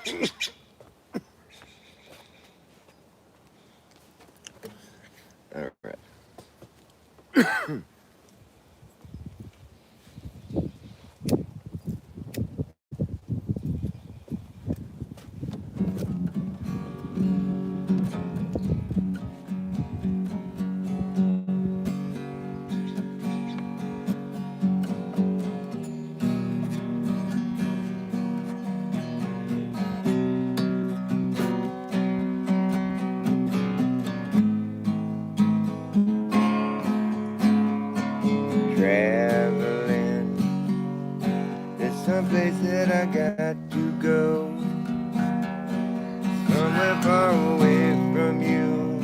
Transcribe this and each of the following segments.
All right. Traveling, there's someplace that I got to go. Somewhere far away from you,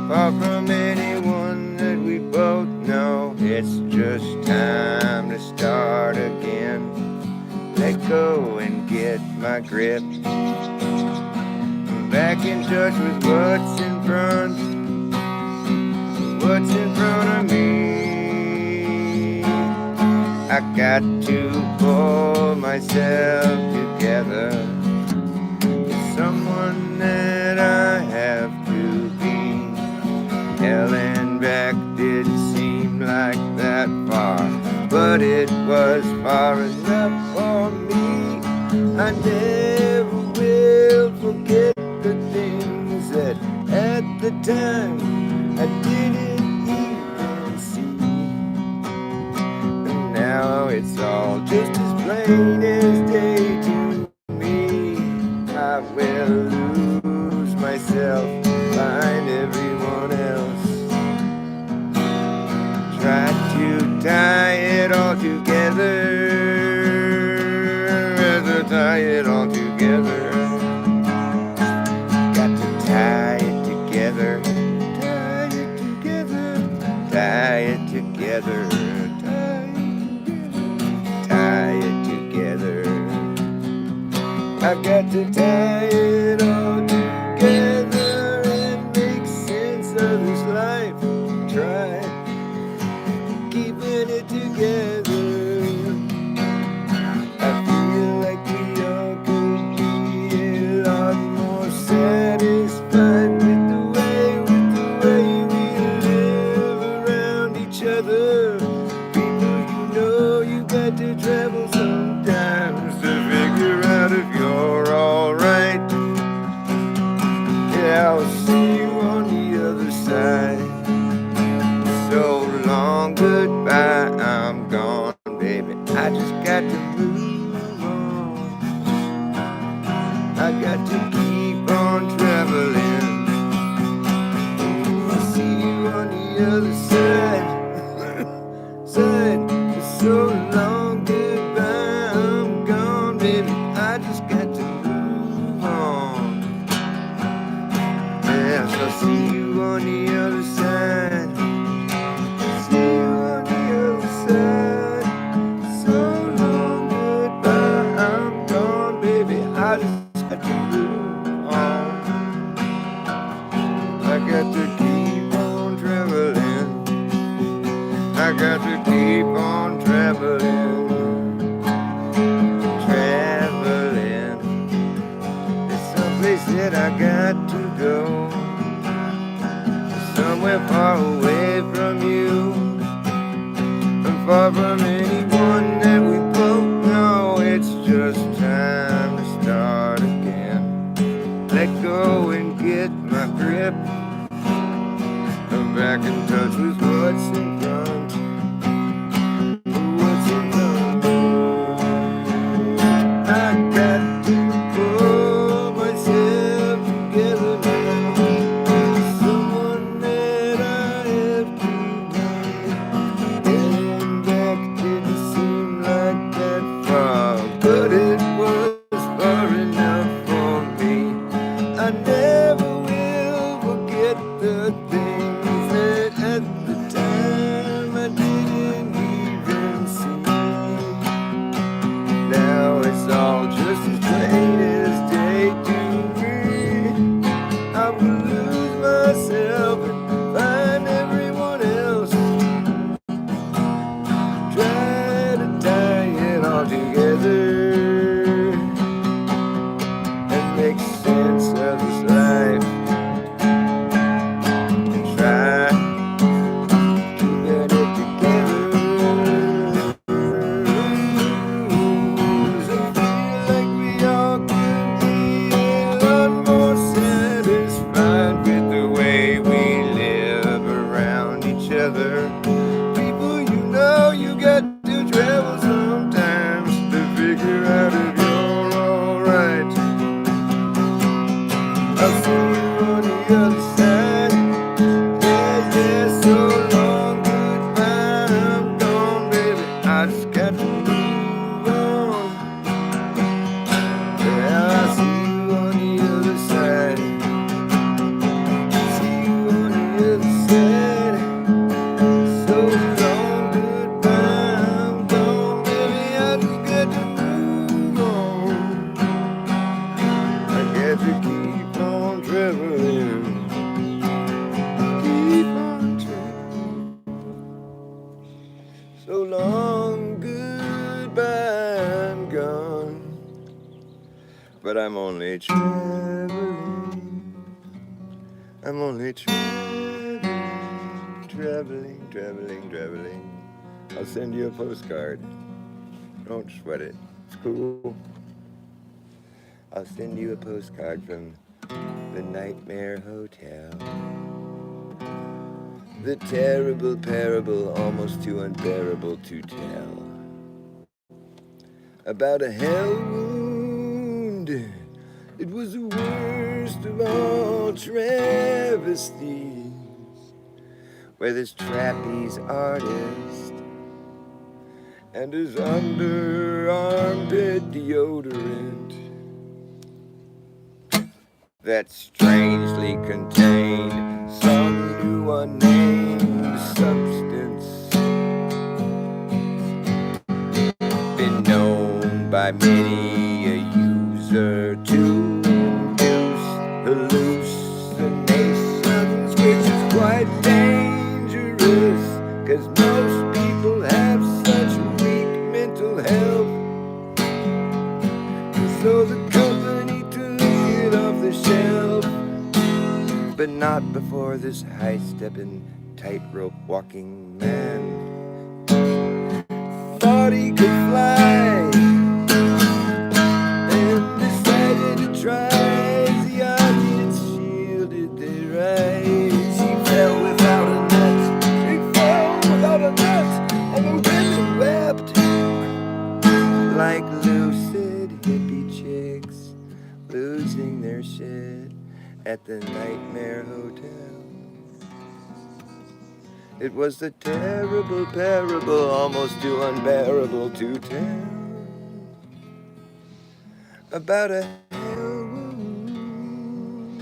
far from anyone that we both know. It's just time to start again. Let go and get my grip. I'm back in touch with what's in front of me. I got to pull myself together. Someone that I have to be. Hell and back didn't seem like that far, but it was far enough for me. I never will forget the things that at the time I didn't even see. And now it's all just as plain as day to me. I will lose myself, find everyone else. Try to tie it all together, tie it all together. Got to tie it together, tie it together, tie it together, tie it together. I got to tie it all together and make sense of this life. Try keeping it together. I feel like we all could be a lot more satisfied with the way we live around each other. People, you know you got to travel sometimes to figure out if you're alright. Yeah, I'll see you on the other side. So long, goodbye, I'm gone, baby. I just got to move on. I got to keep on traveling. I'll see you on the other side. So long, goodbye, I'm gone, baby. I just got to move on. Yes, I'll see you on the other side. See you on the other side. So long, goodbye, I'm gone, baby. I just got to move on. I got to keep on traveling. figure out if you're alright. I'll see you on the other side. Yeah, yeah, so long, goodbye, I'm gone, baby. I just got to move on. Yeah, I'll see you on the other side. See you on the other side. So long, goodbye, I'm gone, baby. I just got to move on. I got to keep on traveling. Keep on traveling. So long, goodbye, I'm gone. But I'm only traveling. I'm only traveling, traveling. I'll send you a postcard. Don't sweat it. It's cool. I'll send you a postcard from the Nightmare Hotel. The terrible parable, almost too unbearable to tell. About a hell wound. It was the worst of all travesties, where this trapeze artist and his under-armpit deodorant that strangely contained some new unnamed substance, been known by many a user to induce hallucinations, which is quite dangerous, 'cause most people have such weak mental health. So the company took it off the shelf, but not before this high-stepping, tightrope walking man thought he could fly and decided to try. The audience shielded their eyes. He fell without a net. He fell without a net, and the women wept like lucid hippie chicks losing their shit at the Nightmare Hotel. It was the terrible parable, almost too unbearable to tell, about a hell wound.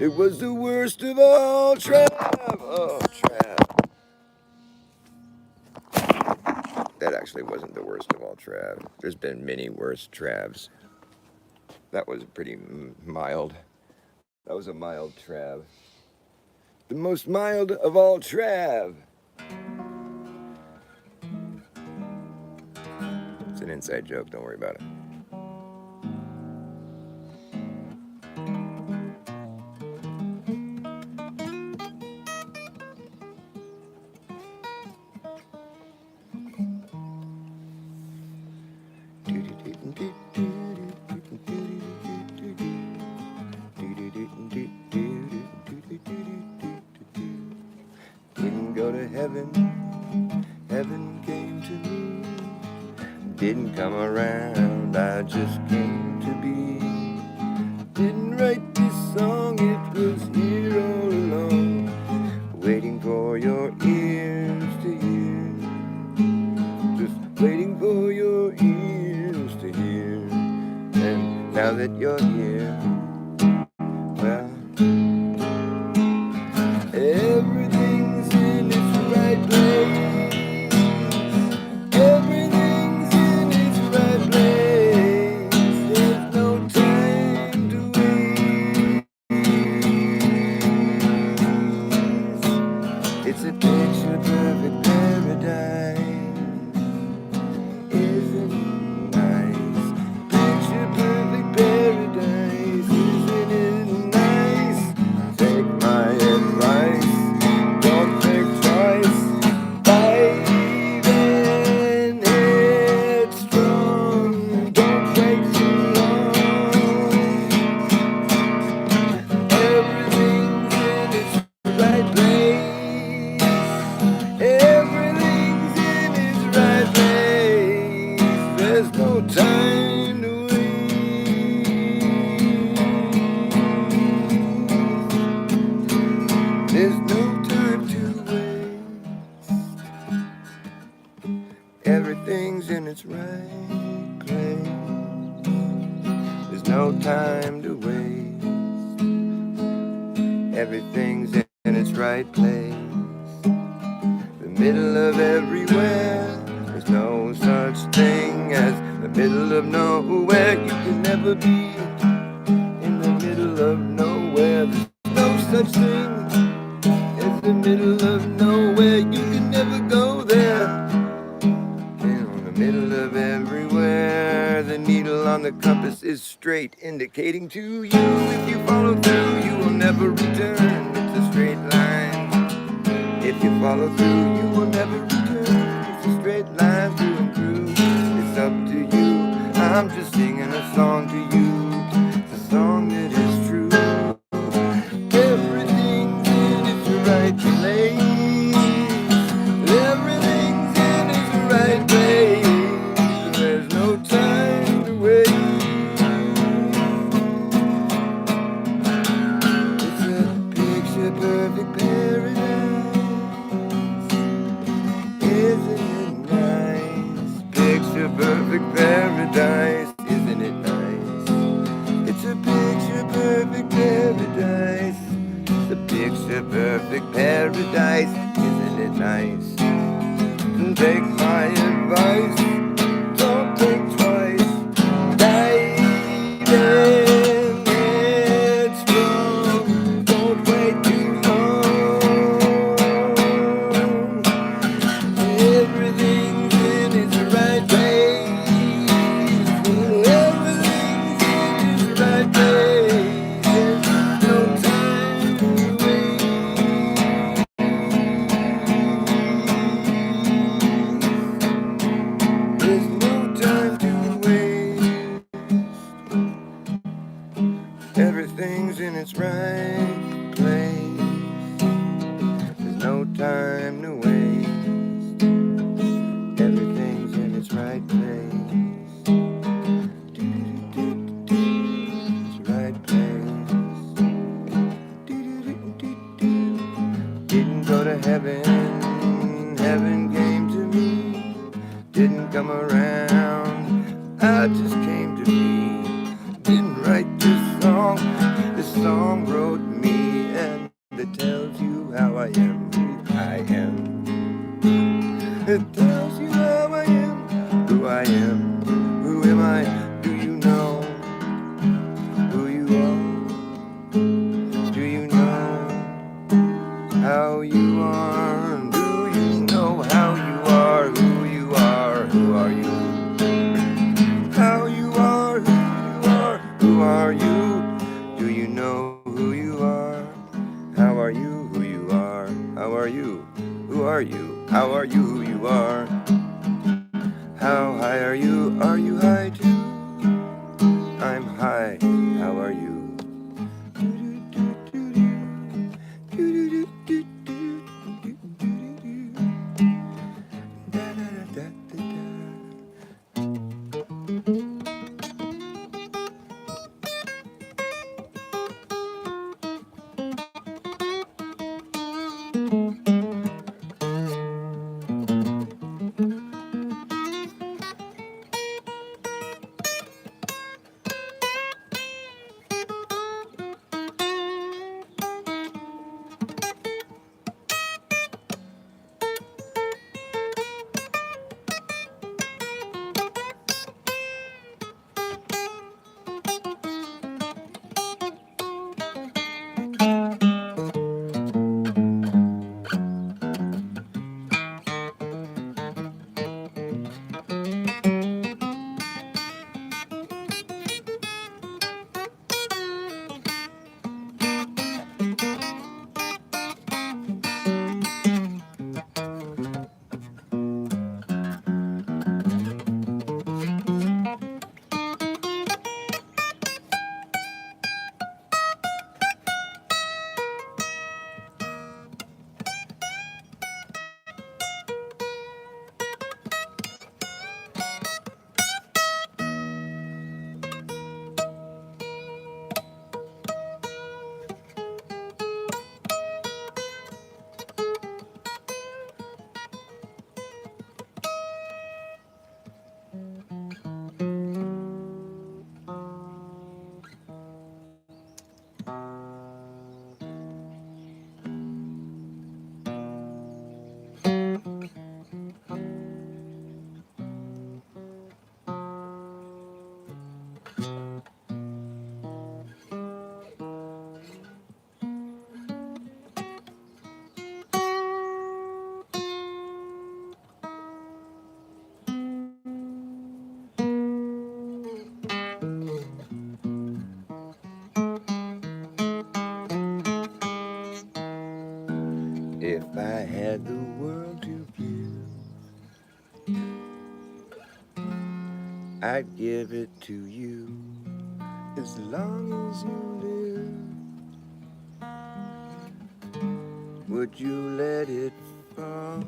It was the worst of all That actually wasn't the worst of all trav. There's been many worse travs. That was pretty mild. That was a mild trav. The most mild of all trav. It's an inside joke, don't worry about it. Didn't go to heaven, heaven came to me. Didn't come around, I just came to be. Didn't write this song, it was here all along, waiting for your ears to hear. Just waiting for your ears to hear. And now that you're here, well, everything's in its right place. Everything's in its right place. There's no time to waste. It's a picture perfect paradise. Isn't it nice? Picture perfect paradise. time to waste. There's no time to waste. Everything's in its right place. There's no time to waste. Everything's in its right place. The middle of everywhere. There's no such thing as the middle of nowhere. You can never be in the middle of nowhere. There's no such thing as the middle of nowhere. You can never go there. In the middle of everywhere, the needle on the compass is straight, indicating to you if you follow through, you will never return. It's a straight line. If you follow through, you will never return. It's a straight line through and through. It's up to you. I'm just singing a song to you. It's a song that is true. Everything's in its right place. Everything's in its right place. There's no time to waste. It's a picture perfect paradise. Isn't it nice? Picture perfect paradise. Isn't it nice? It's a picture perfect paradise. It's a picture perfect paradise. Isn't it nice? Take my advice. Don't think twice. Dive in headstrong. Don't wait too long. Everything's in its right place. Everything's in its right place. There's no time to waste. There's no time to waste. Everything's in its right place. There's no time to waste. Everything's in its right place. Its right place. Didn't go to heaven. Heaven came to me. Didn't come around. I just came to me. Didn't write this song. This song wrote me, and it tells you how I am. Who I am. It tells you how I am, who I am. Who am I? Do you know who you are? Do you know how you are? Do you know how you are? Who you are? Who are you? How you are? Who you are? Who are you? Do you know who you are? How are you? Who you are? How are you? Who are you? How are you? Who you are? How high are you? Are you high too? I'm high. How are you? I'd give it to you as long as you live. Would you let it fall?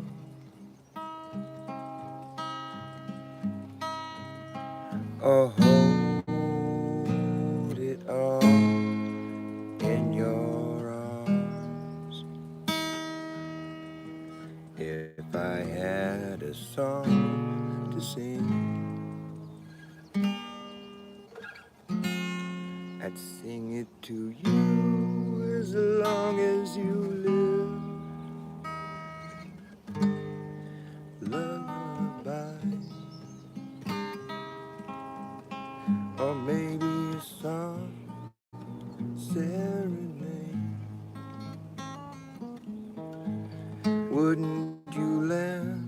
Or hold it all in your arms? If I had a song to sing, I'd sing it to you as long as you live. Lullaby, or maybe a song serenade. Wouldn't you laugh,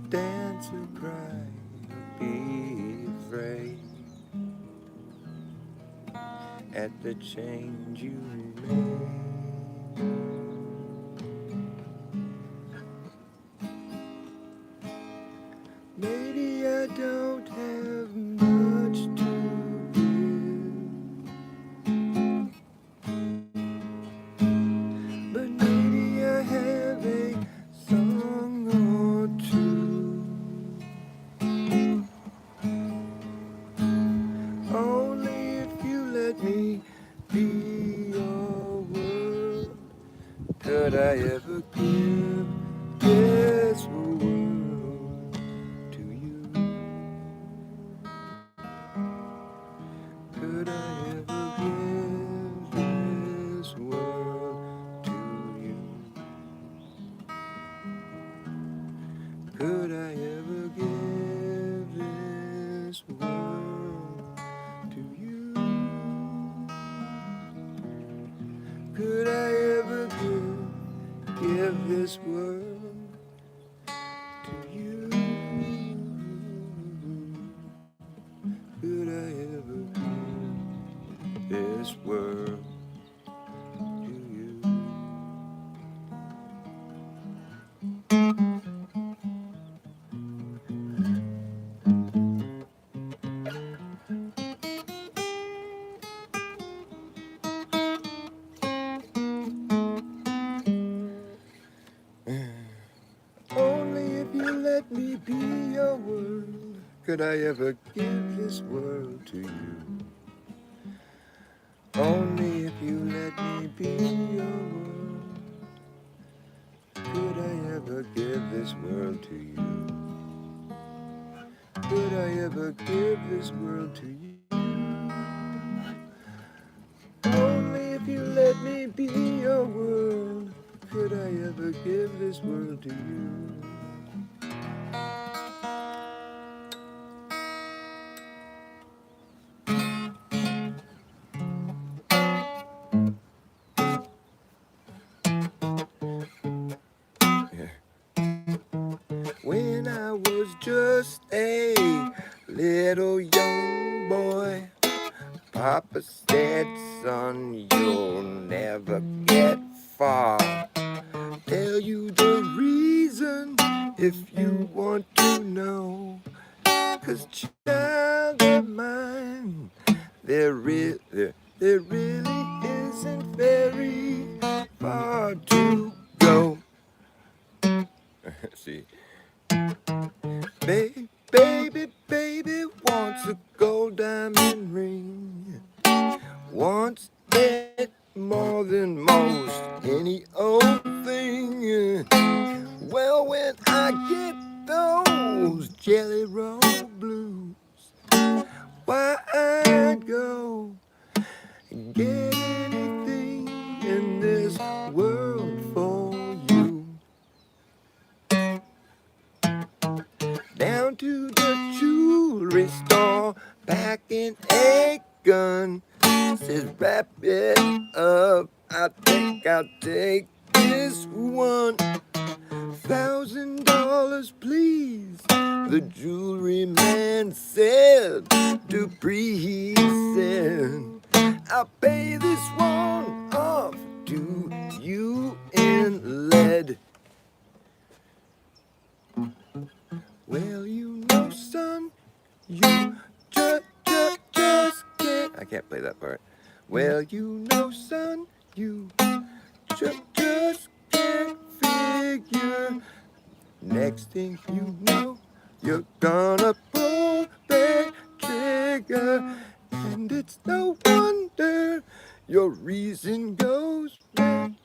dance or cry, or be afraid at the change you made? Maybe I don't have much to give, but maybe I have a song or two. Only if you let me be your world could I ever give this world to you. Could I ever give this world to you? Could I ever give this world to you? Could I ever give this world to you? Could I ever give this world to you? Only if you let me be your world could I ever give this world to you. Only if you let me be your world could I ever give this world to you. Could I ever give this world to you? Only if you let me be your world could I ever give this world to you. When I was just a little young boy, Papa said, son, you'll never get far. Tell you the reason if you want to know. 'Cause child of mine, there really isn't very far to go. See, baby wants a gold diamond ring. Wants it more than most any old thing. Well, when I get those Jelly Roll blues, why, I'd go and get anything in this world for you. Down to the jewelry store back in Aiken. Says, wrap it up, I think I'll take this one. $1,000, please, the jewelry man said. Dupree, he said, I'll pay this one off to you in lead. Well, you know, son, You just can't. I can't play that part. Well, you know, son, you just can't figure. Next thing you know, you're gonna pull that trigger. And it's no wonder your reason goes wrong.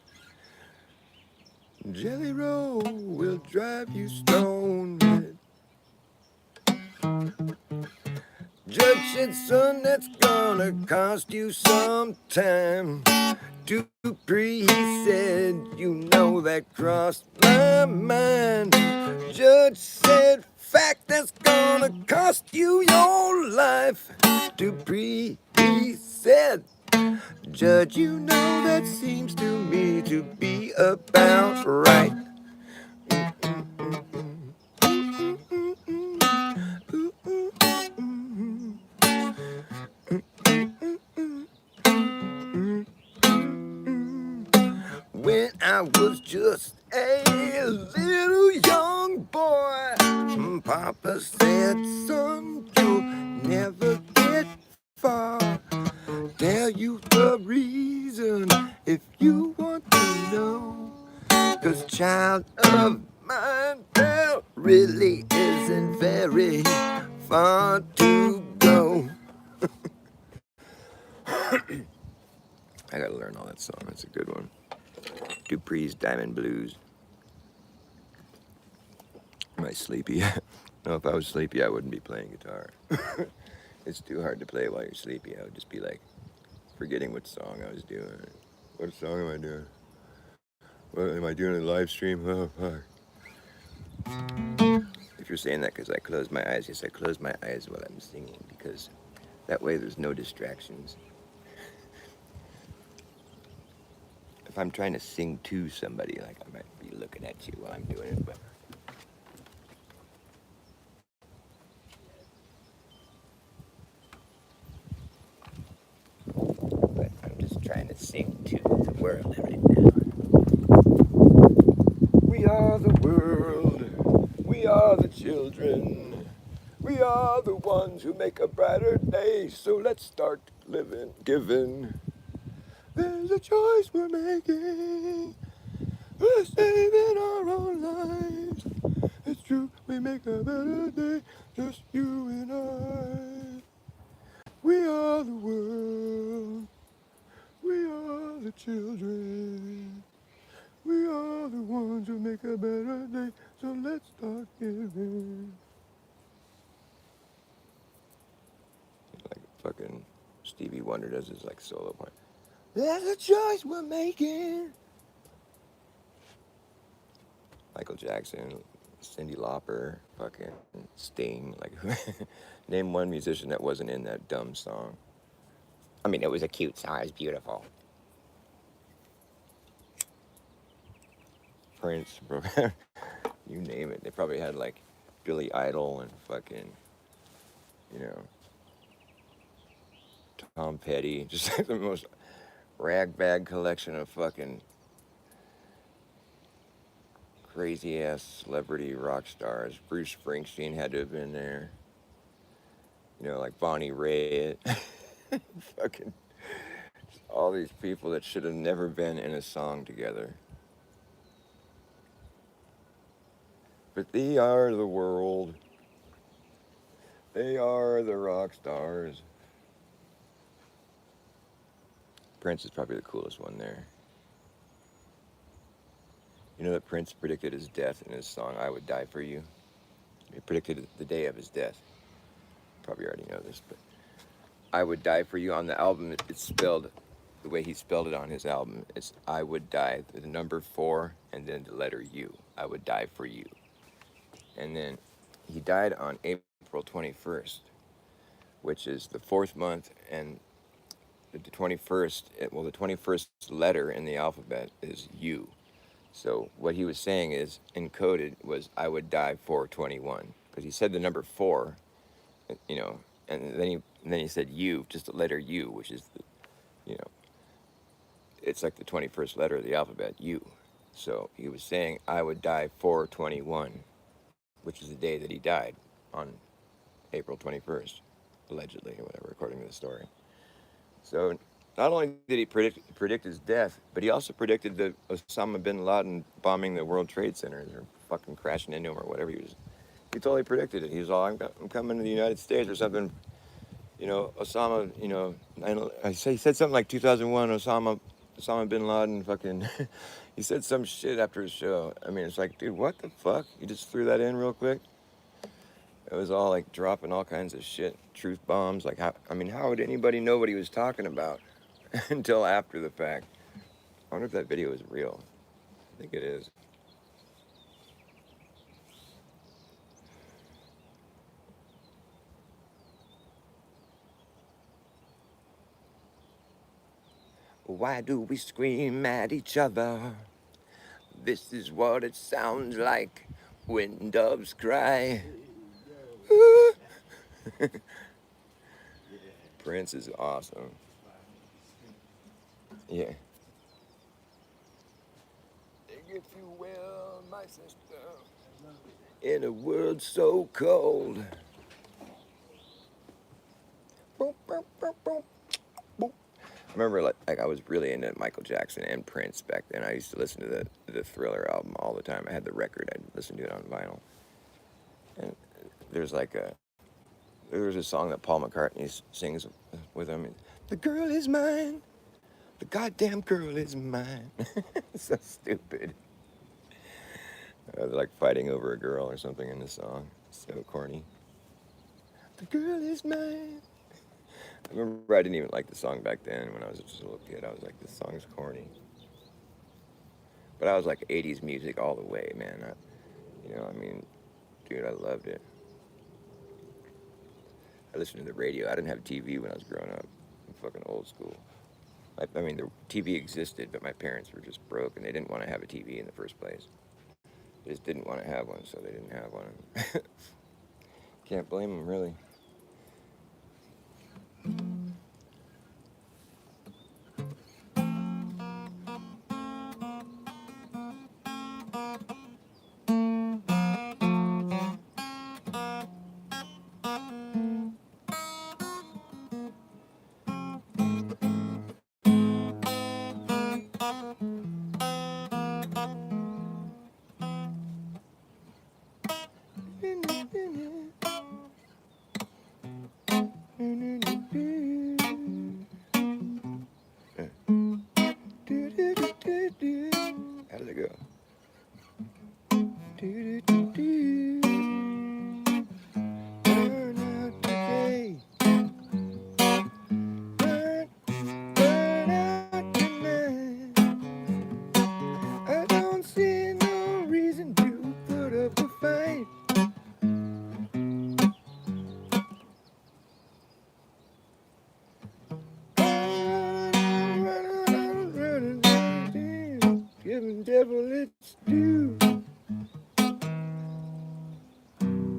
Jelly Roll will drive you stone mad. Judge said, son, that's gonna cost you some time. Dupree, he said, you know that crossed my mind. Judge said, fact, that's gonna cost you your life. Dupree, he said, Judge, you know that seems to me to be about right. When I was just a little young boy, Papa said, son, you'll never get far. Tell you the reason if you want to know. 'Cause child of mine, there really isn't very far to go. I gotta learn all that song. That's a good one. Dupree's Diamond Blues. Am I sleepy? No, if I was sleepy, I wouldn't be playing guitar. It's too hard to play while you're sleepy. I would just be like forgetting what song I was doing. What song am I doing? What am I doing a live stream? Oh, fuck. If you're saying that because I close my eyes, yes, I close my eyes while I'm singing because that way there's no distractions. If I'm trying to sing to somebody, like I might be looking at you while I'm doing it, but I'm just trying to sing to the world right now. We are the world. We are the children. We are the ones who make a brighter day. So let's start living, giving. There's a choice we're making. We're saving our own lives. It's true, we make a better day. Just you and I. We are the world. We are the children. We are the ones who make a better day. So let's start giving. Like fucking Stevie Wonder does his like solo part. There's a choice we're making. Michael Jackson, Cyndi Lauper, fucking Sting. Like, name one musician that wasn't in that dumb song. I mean, it was a cute song. It was beautiful. Prince, you name it. They probably had like Billy Idol and fucking, you know, Tom Petty. Just like the most ragbag collection of fucking crazy ass celebrity rock stars. Bruce Springsteen had to have been there. You know, like Bonnie Raitt. Fucking all these people that should have never been in a song together. But they are the world. They are the rock stars. Prince is probably the coolest one there. You know that Prince predicted his death in his song, I Would Die For You? He predicted the day of his death. Probably already know this, but I Would Die For You on the album, it's spelled the way he spelled it on his album. It's I would die, the number 4, and then the letter U. I would die for you. And then he died on April 21st, which is the 4th month, and the 21st, well, the 21st letter in the alphabet is U. So what he was saying is, encoded was I would die 421, because he said the number 4, you know, and then he said U, just the letter U, which is the, you know, it's like the 21st letter of the alphabet, U. So he was saying I would die 421, which is the day that he died on April 21st, allegedly, or whatever, according to the story. So not only did he predict his death, but he also predicted the Osama bin Laden bombing the World Trade Centers or fucking crashing into him or whatever. He totally predicted it. He was all, I'm coming to the United States or something. Osama, he said something like 2001, Osama bin Laden fucking, he said some shit after his show. I mean, it's like, dude, what the fuck? You just threw that in real quick? It was all like dropping all kinds of shit, truth bombs. Like, how would anybody know what he was talking about until after the fact? I wonder if that video is real. I think it is. Why do we scream at each other? This is what it sounds like when doves cry. Prince is awesome. Yeah. If you will, my sister, in a world so cold. I remember like I was really into Michael Jackson and Prince back then. I used to listen to the Thriller album all the time. I had the record. I'd listen to it on vinyl. And there's a song that Paul McCartney sings with him. The girl is mine. The goddamn girl is mine. So stupid. They're like fighting over a girl or something in the song. So corny. The girl is mine. I remember I didn't even like the song back then when I was just a little kid. I was like, this song's corny. But I was like 80s music all the way, man. Dude, I loved it. I listened to the radio. I didn't have TV when I was growing up. I'm fucking old school. The TV existed, but my parents were just broke and they didn't want to have a TV in the first place. They just didn't want to have one, so they didn't have one. Can't blame them, really. How does it go? Burn out today. Burn out tonight. I don't see no reason to put up a fight. Giving devil its due.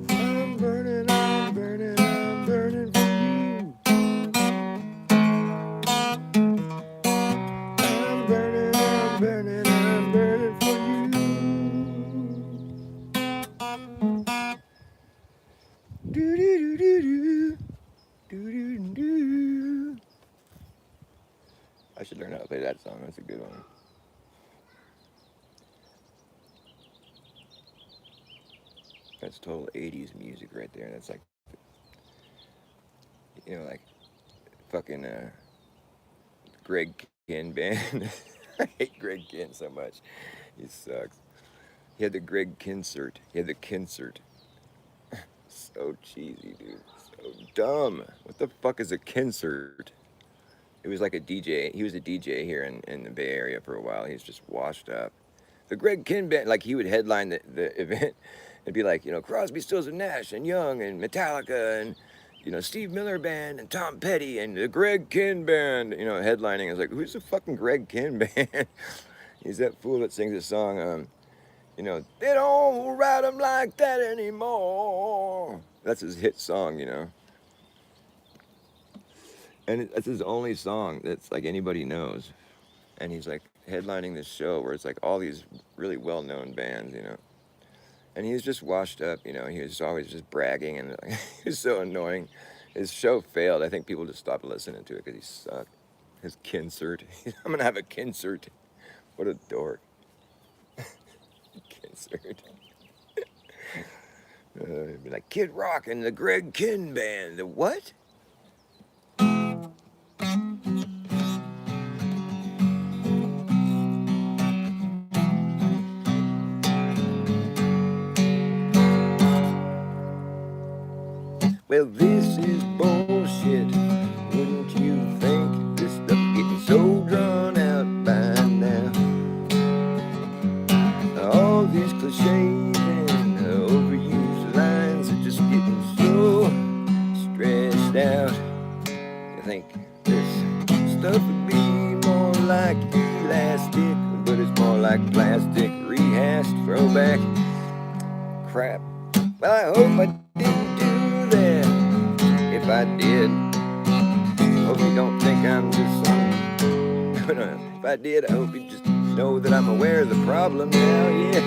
I'm burning, I'm burning, I'm burning for you. I'm burning, I'm burning, I'm burning for you. Do do do do do do do do. I should learn how to play that song. That's a good one. That's total 80s music right there. That's like, like fucking Greg Kihn band. I hate Greg Kihn so much. He sucks. He had the Greg Kinsert. He had the Kinsert. So cheesy, dude. So dumb. What the fuck is a Kinsert? It was like a DJ. He was a DJ here in the Bay Area for a while. He's just washed up. The Greg Kihn band, like he would headline the event. It'd be like, Crosby, Stills and Nash and Young and Metallica and, Steve Miller Band and Tom Petty and the Greg Kihn Band, headlining. I was like, who's the fucking Greg Kihn Band? He's that fool that sings a song, they don't write them like that anymore. That's his hit song, And that's his only song that's like anybody knows. And he's like headlining this show where it's like all these really well-known bands, And he was just washed up, you know. He was always just bragging, and he was so annoying. His show failed. I think people just stopped listening to it because he sucked. His Kinsert. I'm gonna have a Kinsert. What a dork. Kinsert. It'd be like Kid Rock and the Greg Kihn Band. The what? Well, this is bullshit. Wouldn't you think this stuff getting so drawn out by now? All these cliches and overused lines are just getting so stretched out. You think this stuff would be more like elastic, but it's more like plastic, rehashed, throwback crap. Well, I hope I didn't do that. If I did, hope you don't think I'm just some. If I did, I hope you just know that I'm aware of the problem now, yes.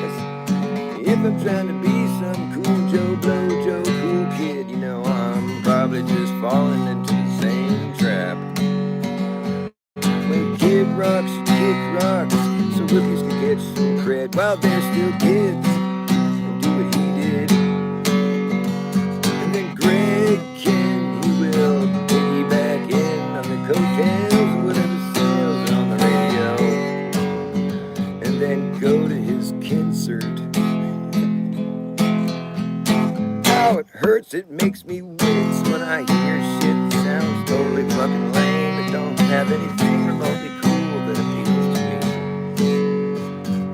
If I'm trying to be some cool Joe Blow, Joe cool kid, you know, I'm probably just falling into the same trap. When Kid Rock should kick rocks, so rookies can get some cred while they're still kids and do what he did. And then Greg Kihn, he will piggyback in on the coattails or whatever sales on the radio, and then go to his Kinsert. How it hurts, it makes me wince when I hear shit that sounds totally fucking lame. It don't have anything remotely cool that appeals to me.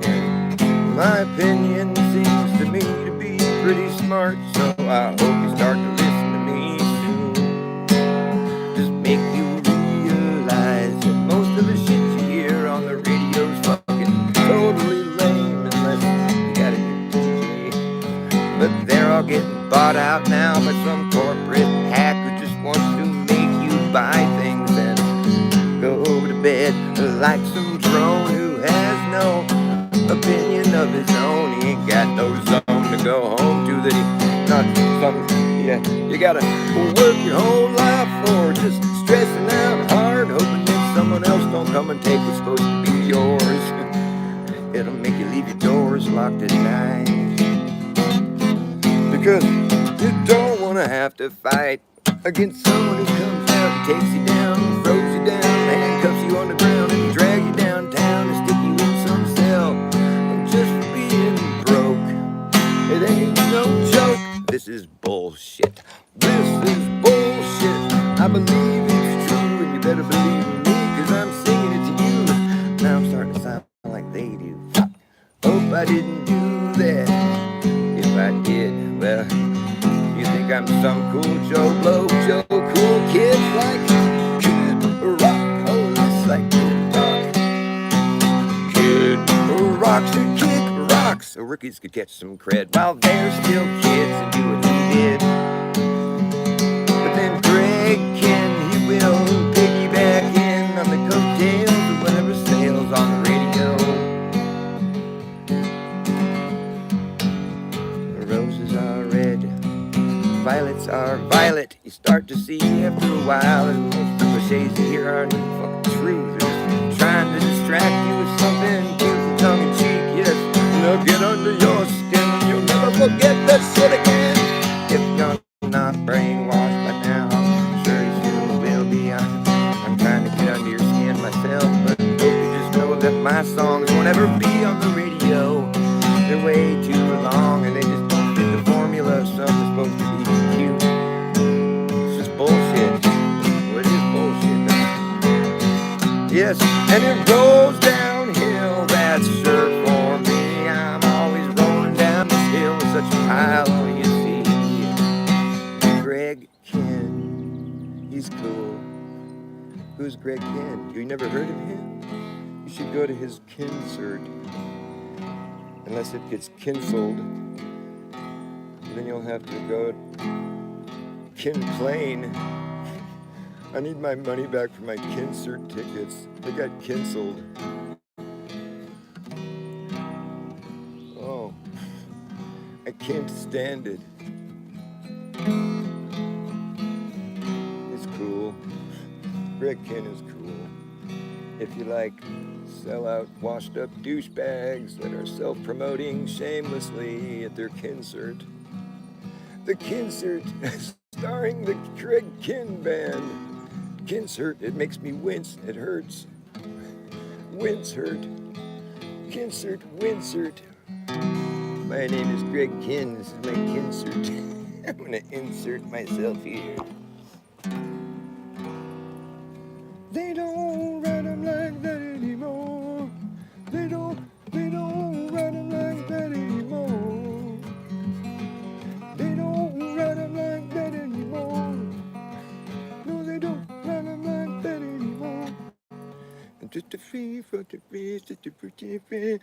And my opinion seems to me to be pretty smart, so I hope you start to listen to me soon. Just make you realize that most of the shit you hear on the radio's fucking totally lame unless you got a new DJ. But they're all getting bought out now by some corporate hack who just wants to make you buy things and go to bed like some drone who has no opinion of his own. He ain't got no zone to go home to that he not something. Yeah, you gotta work your whole life for just stressing out hard, hoping that someone else don't come and take what's supposed to be yours. It'll make you leave your doors locked at night, because you don't want to have to fight against someone who comes out and takes you down, throws you down, handcuffs you on the ground, and drag you downtown and stick you in some cell. And just for being broke, it ain't no joke. This is bullshit. This is bullshit. I believe it's true, and you better believe in me, because I'm singing it to you. Now I'm starting to sound like they do. Hope I didn't do that. If I did, well, you think I'm some cool Joe Blow, Joe cool kid like Kid Rock? Oh, that's like Kid Rock. Kid Rock should kick rocks so rookies could catch some cred while they're still kids and do what he did. But then Greg Kihn, he will piggyback in on the coattails of whatever sales on the radio. Roses are red, violets are violet. You start to see after a while, and most of the cliches you hear aren't even fucking true. They're just trying to distract you with something cute and tongue-in-cheek, yes. And they'll get under your skin, and you'll never forget that shit again. If you're not brainwashed by now, I'm sure you still will be. I'm trying to get under your skin myself, but hope you just know that my songs won't ever be on the radio. They're way too long, and they just don't fit the formula of something that's supposed to be cute. It's just bullshit. Well, it is bullshit, though. Yes, and it rolls downhill, that's sure for me. I'm always rolling down this hill with such a pile, you see. Greg Kihn, he's cool. Who's Greg Kihn? You never heard of him? You should go to his Kinsert. Unless it gets canceled, then you'll have to go Kinplane. I need my money back for my Kinsert tickets. They got canceled. Oh, I can't stand it. It's cool. Greg Kihn is cool. If you like sellout, washed-up douchebags that are self-promoting shamelessly at their Kinsert. The Kinsert, starring the Greg Kihn Band. Kinsert, it makes me wince, it hurts. Wince hurt. Kinsert, Winsert. My name is Greg Kihn, this is my Kinsert. I'm gonna insert myself here. They don't write them like that anymore. They don't write them like that anymore. They don't write them like that anymore. No, they don't write them like that anymore. Just a free for the free, just a pretty free.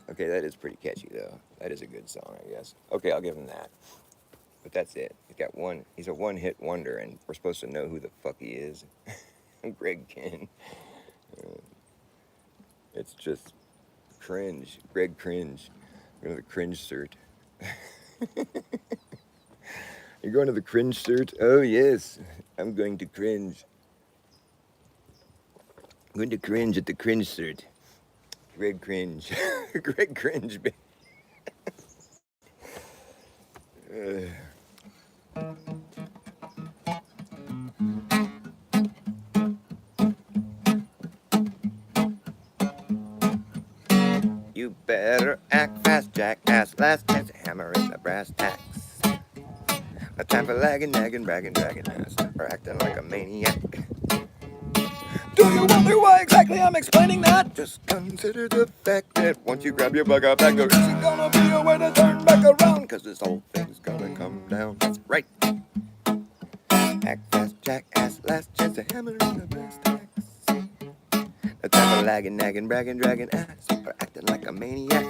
Okay, that is pretty catchy though. That is a good song, I guess. Okay, I'll give him that. But that's it. He's a one-hit wonder, and we're supposed to know who the fuck he is. Greg Kihn. It's just cringe. Greg Cringe. Go to the cringe cert. You're going to the cringe cert? Oh yes, I'm going to cringe. I'm going to cringe at the cringe cert. Greg Cringe. Greg Cringe. You better act fast, jackass. Last chance to hammer in the brass tacks. No time for lagging, nagging, bragging, dragging ass, or acting like a maniac. Do you wonder why exactly I'm explaining that? Just consider the fact that once you grab your bug out back, there isn't gonna be a way to turn back around, cause this whole thing's gonna come down. That's right. Act fast, jackass, last chance to hammer in the brass tacks. No time for lagging, nagging, bragging, dragging ass, or acting like a maniac.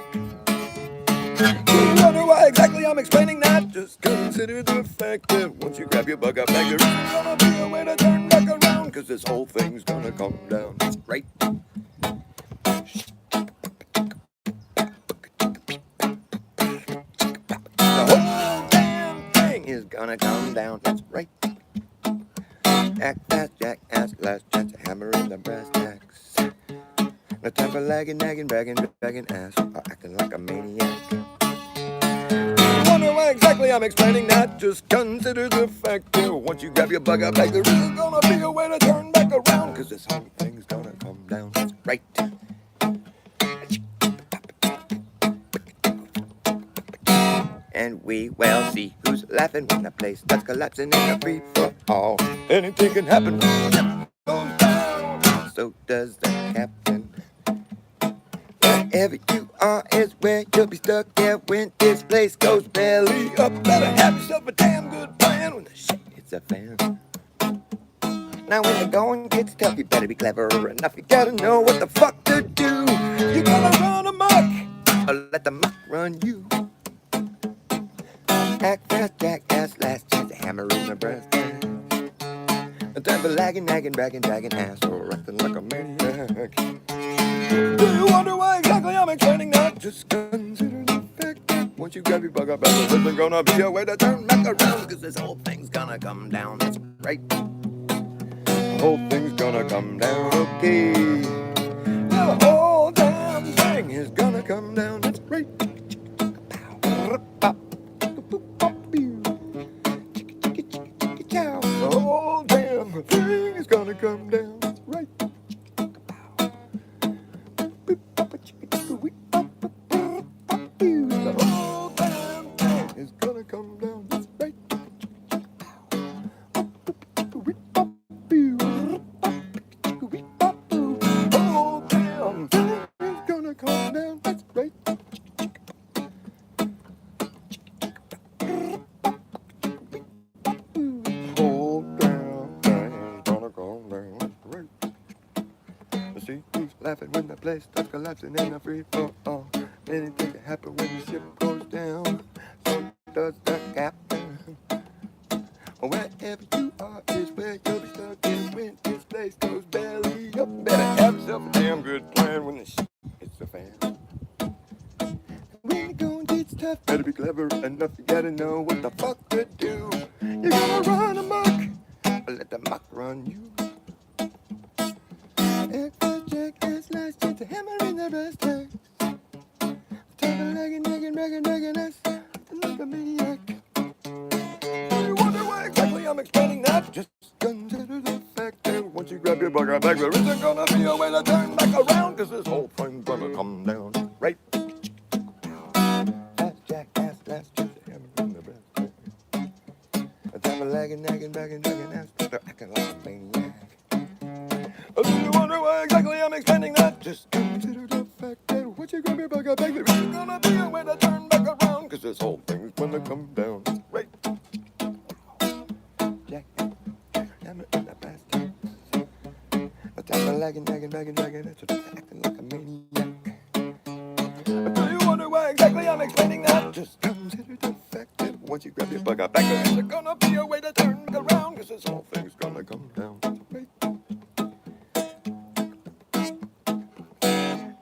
Do you wonder why exactly I'm explaining that? Just consider the fact that once you grab your bug out back, there isn't gonna be a way to turn back around, cause this whole thing's gonna come down. That's right. The whole damn thing is gonna come down. That's right. Act fast, jackass, last chance to hammer in the brass tacks. No time for lagging, nagging, bragging, dragging ass, or acting like a maniac. Wonder why exactly I'm explaining that? Just consider the fact that once you grab your bug out back, there isn't gonna be a way to turn back around, cause this whole thing's gonna come down. That's right. And we will see who's laughing when the place starts collapsing in a free for all. Anything can happen when the ship goes down. So does the captain. Wherever you are is where you'll be stuck. Yeah, when this place goes belly up, better have yourself a damn good plan when the shit hits the fan. Now when the going gets tough, you better be clever enough. You gotta know what the fuck to do. You gotta run amok, or let the muck run you. Act fast, jackass, last chance to hammer in the brass tacks. No time for lagging, nagging, bragging, dragging ass, or acting like a maniac. Do you wonder why exactly I'm explaining that? Just consider the fact that once you grab your bug up, there isn't gonna be a way to turn back around, cause this whole thing's gonna come down. That's right. The whole thing's gonna come down, okay. The whole damn thing is gonna come down. That's right. The whole damn thing is gonna come down. That's right. The whole damn thing is gonna come down. That's right. The whole damn thing is gonna come down. That's right. Laughing when the place starts collapsing in a free for all. Anything can happen when the ship goes down. So does the captain. Wherever you are is where you'll be stuck. And when this place goes belly up, better have yourself a damn good plan when the shit hits the fan. clever enough, you gotta know what the fuck to do. You're gonna run amok, or let the muck run you. Jackass, last chance to hammer in the breast. Talking like a nigga, us like a maniac. You wonder why exactly I'm explaining that? Just consider the fact that once you grab your bugger bag, there isn't gonna be a way to turn back around, cause this whole thing's gonna come down, right? Last jackass, last chance to hammer in the breast. Talking like a nigga, ass, they're acting like a maniac. Do you wonder why exactly I'm explaining that? Just consider the fact that once you grab your bugger bag, there isn't gonna be a way to turn back around, cause this whole thing's gonna come down, right? Jack, hammer in the basket. I'm talking like a nigga, that's what I'm acting like a maniac. Do you wonder why exactly I'm explaining that? Just consider the fact that once you grab your bugger bag, there isn't gonna be a way to turn back around, cause this whole thing's gonna come down, right?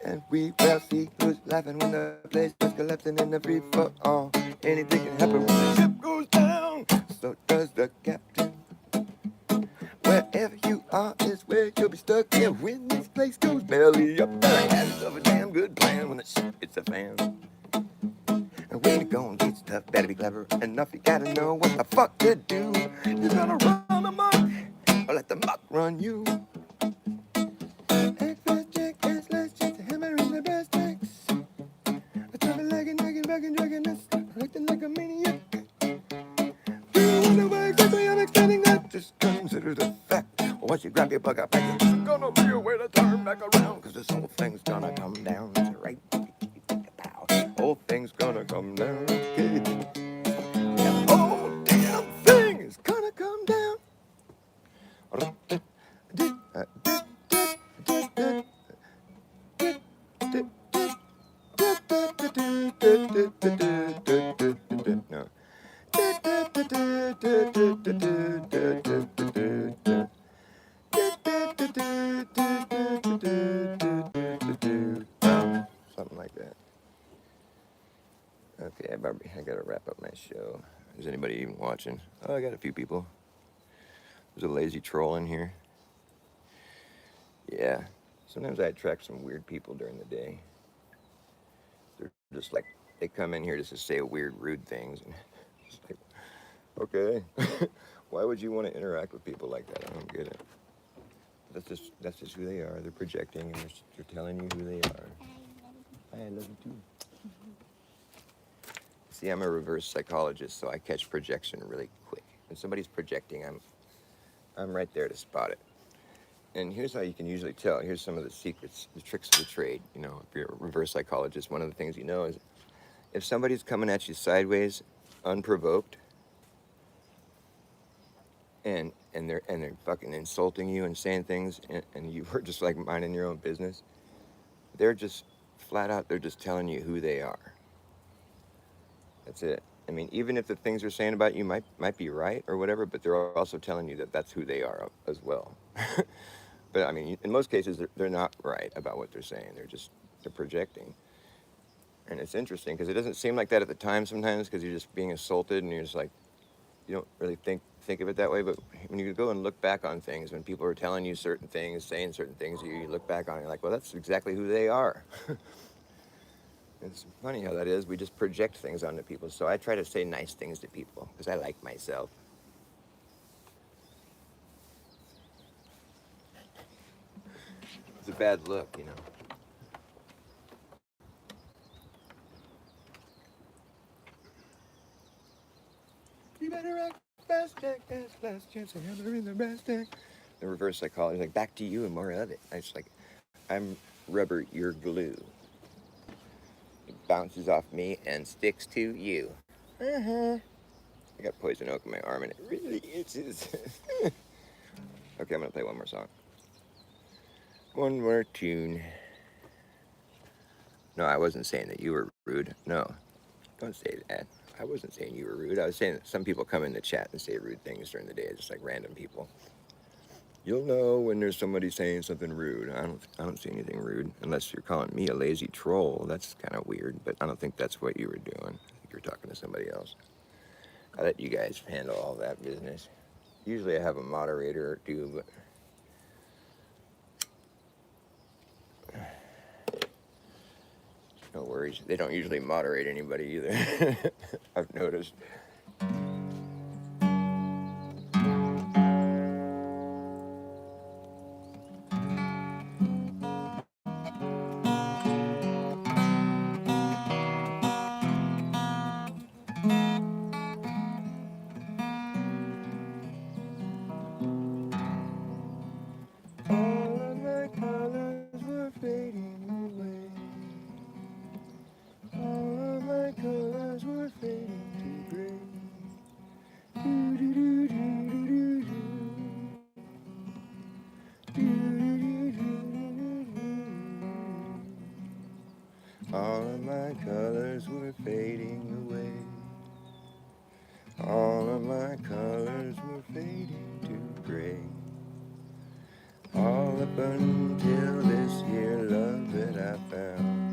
And we will see who's laughing when the place is collapsing in the free for all. Anything can happen when the ship goes down. So does the captain. Wherever you are is where you'll be stuck. Yeah, when this place goes belly up, better have yourself a damn good plan when the shit hits the fan. And when you're gonna get stuff, better be clever enough. You gotta know what the fuck to do. You're gonna run the muck, or let the muck run you. Acting like a maniac. Do you wonder why exactly I'm explaining that? Just consider the fact. Once you grab your bugger bag, there's gonna be a way to turn back around, cause this whole thing's gonna come down, right? Whole thing's gonna come down, okay? The whole damn thing is gonna come down. No. Something like that. Okay, I gotta wrap up my show. Is anybody even watching? Oh, I got a few people. There's a lazy troll in here. Yeah. Sometimes I attract some weird people during the day. They're just like, they come in here just to say weird, rude things. And it's like, okay. Why would you want to interact with people like that? I don't get it. That's just who they are. They're projecting and they're telling you who they are. Hi, I love you too. See, I'm a reverse psychologist, so I catch projection really quick. When somebody's projecting, I'm right there to spot it. And here's how you can usually tell. Here's some of the secrets, the tricks of the trade. You know, if you're a reverse psychologist, one of the things you know is if somebody's coming at you sideways, unprovoked, and they're fucking insulting you and saying things, and you were just like minding your own business, they're just flat out, they're just telling you who they are. That's it. I mean, even if the things they're saying about you might be right or whatever, but they're also telling you that that's who they are as well. But I mean, in most cases, they're not right about what they're saying. They're projecting. And it's interesting because it doesn't seem like that at the time sometimes, because you're just being assaulted and you're just like, you don't really think of it that way. But when you go and look back on things, when people are telling you certain things, saying certain things, you look back on it, you're like, well, that's exactly who they are. It's funny how that is. We just project things onto people. So I try to say nice things to people because I like myself. It's a bad look, you know. You better act fast, jackass, last chance, and hammer in the brass tank. The reverse psychology, like, back to you and more of it. I just like, I'm rubber, you're glue. It bounces off me and sticks to you. I got poison oak in my arm and it really itches. Okay, I'm gonna play one more song. One more tune. No, I wasn't saying that you were rude. No, don't say that. I wasn't saying you were rude. I was saying that some people come in the chat and say rude things during the day, just like random people. You'll know when there's somebody saying something rude. I don't see anything rude, unless you're calling me a lazy troll. That's kind of weird, but I don't think that's what you were doing. I think you're talking to somebody else. I let you guys handle all that business. Usually I have a moderator or two, but no worries. They don't usually moderate anybody either. I've noticed. All of my colors were fading away. All of my colors were fading to gray. All of my colors were fading away. All of my colors were fading to gray. All up until this here love that I found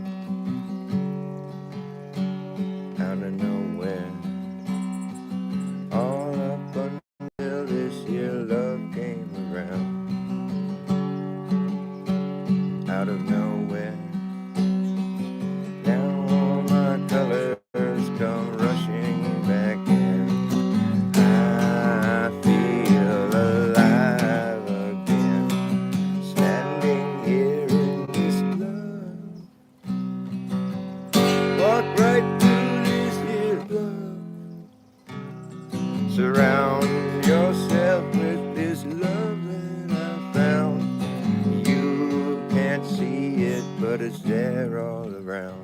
out of nowhere. All up until this here love came around out of nowhere. Now all my colors come rushing back in. I feel alive again, standing here in this love. Walk right through this here love. Surround yourself with this love that I found. You can't see it, but it's there all around.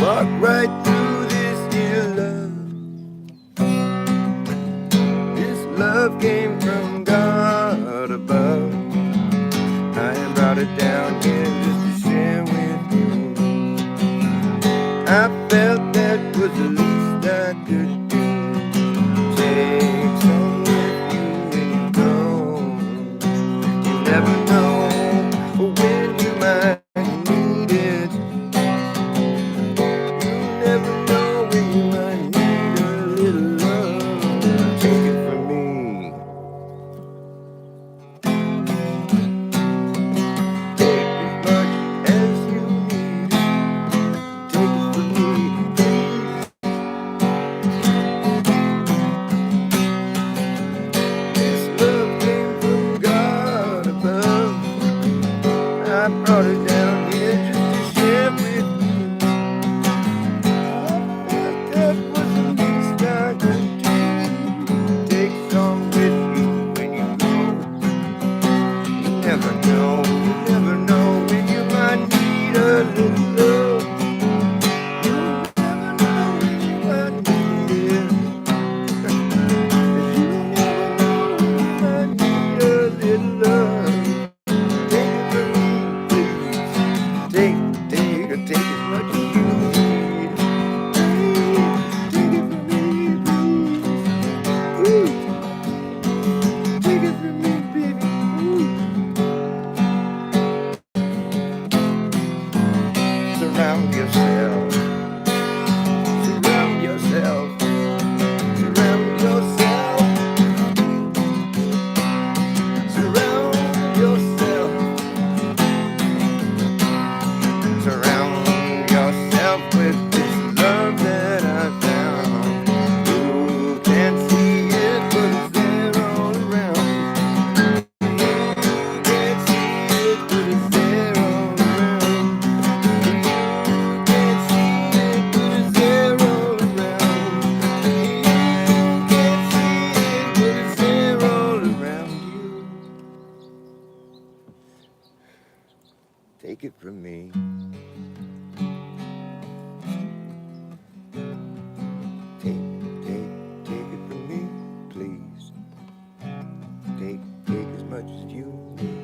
Walk right through this here love. This love came from God above. I have brought it down here just to share with you. I felt that was the least I could do. Take some with you when you go. You never know when you might need it. Never know when you might need a little love. Take it from me. Take as much as you need. Take it from me. What do you need? Take it from me, please. Ooh. Take it from me, baby. Ooh. Surround yourself. Surround yourself. Surround yourself. Surround yourself. Surround yourself with this love that I found. You can't see it, but it's there all around. You can't see it, but it's there all around. You can't see it, but it's there all around. You can't see it, but it's there all around you. Take it from me. Take it from me, please. Take as much as you need.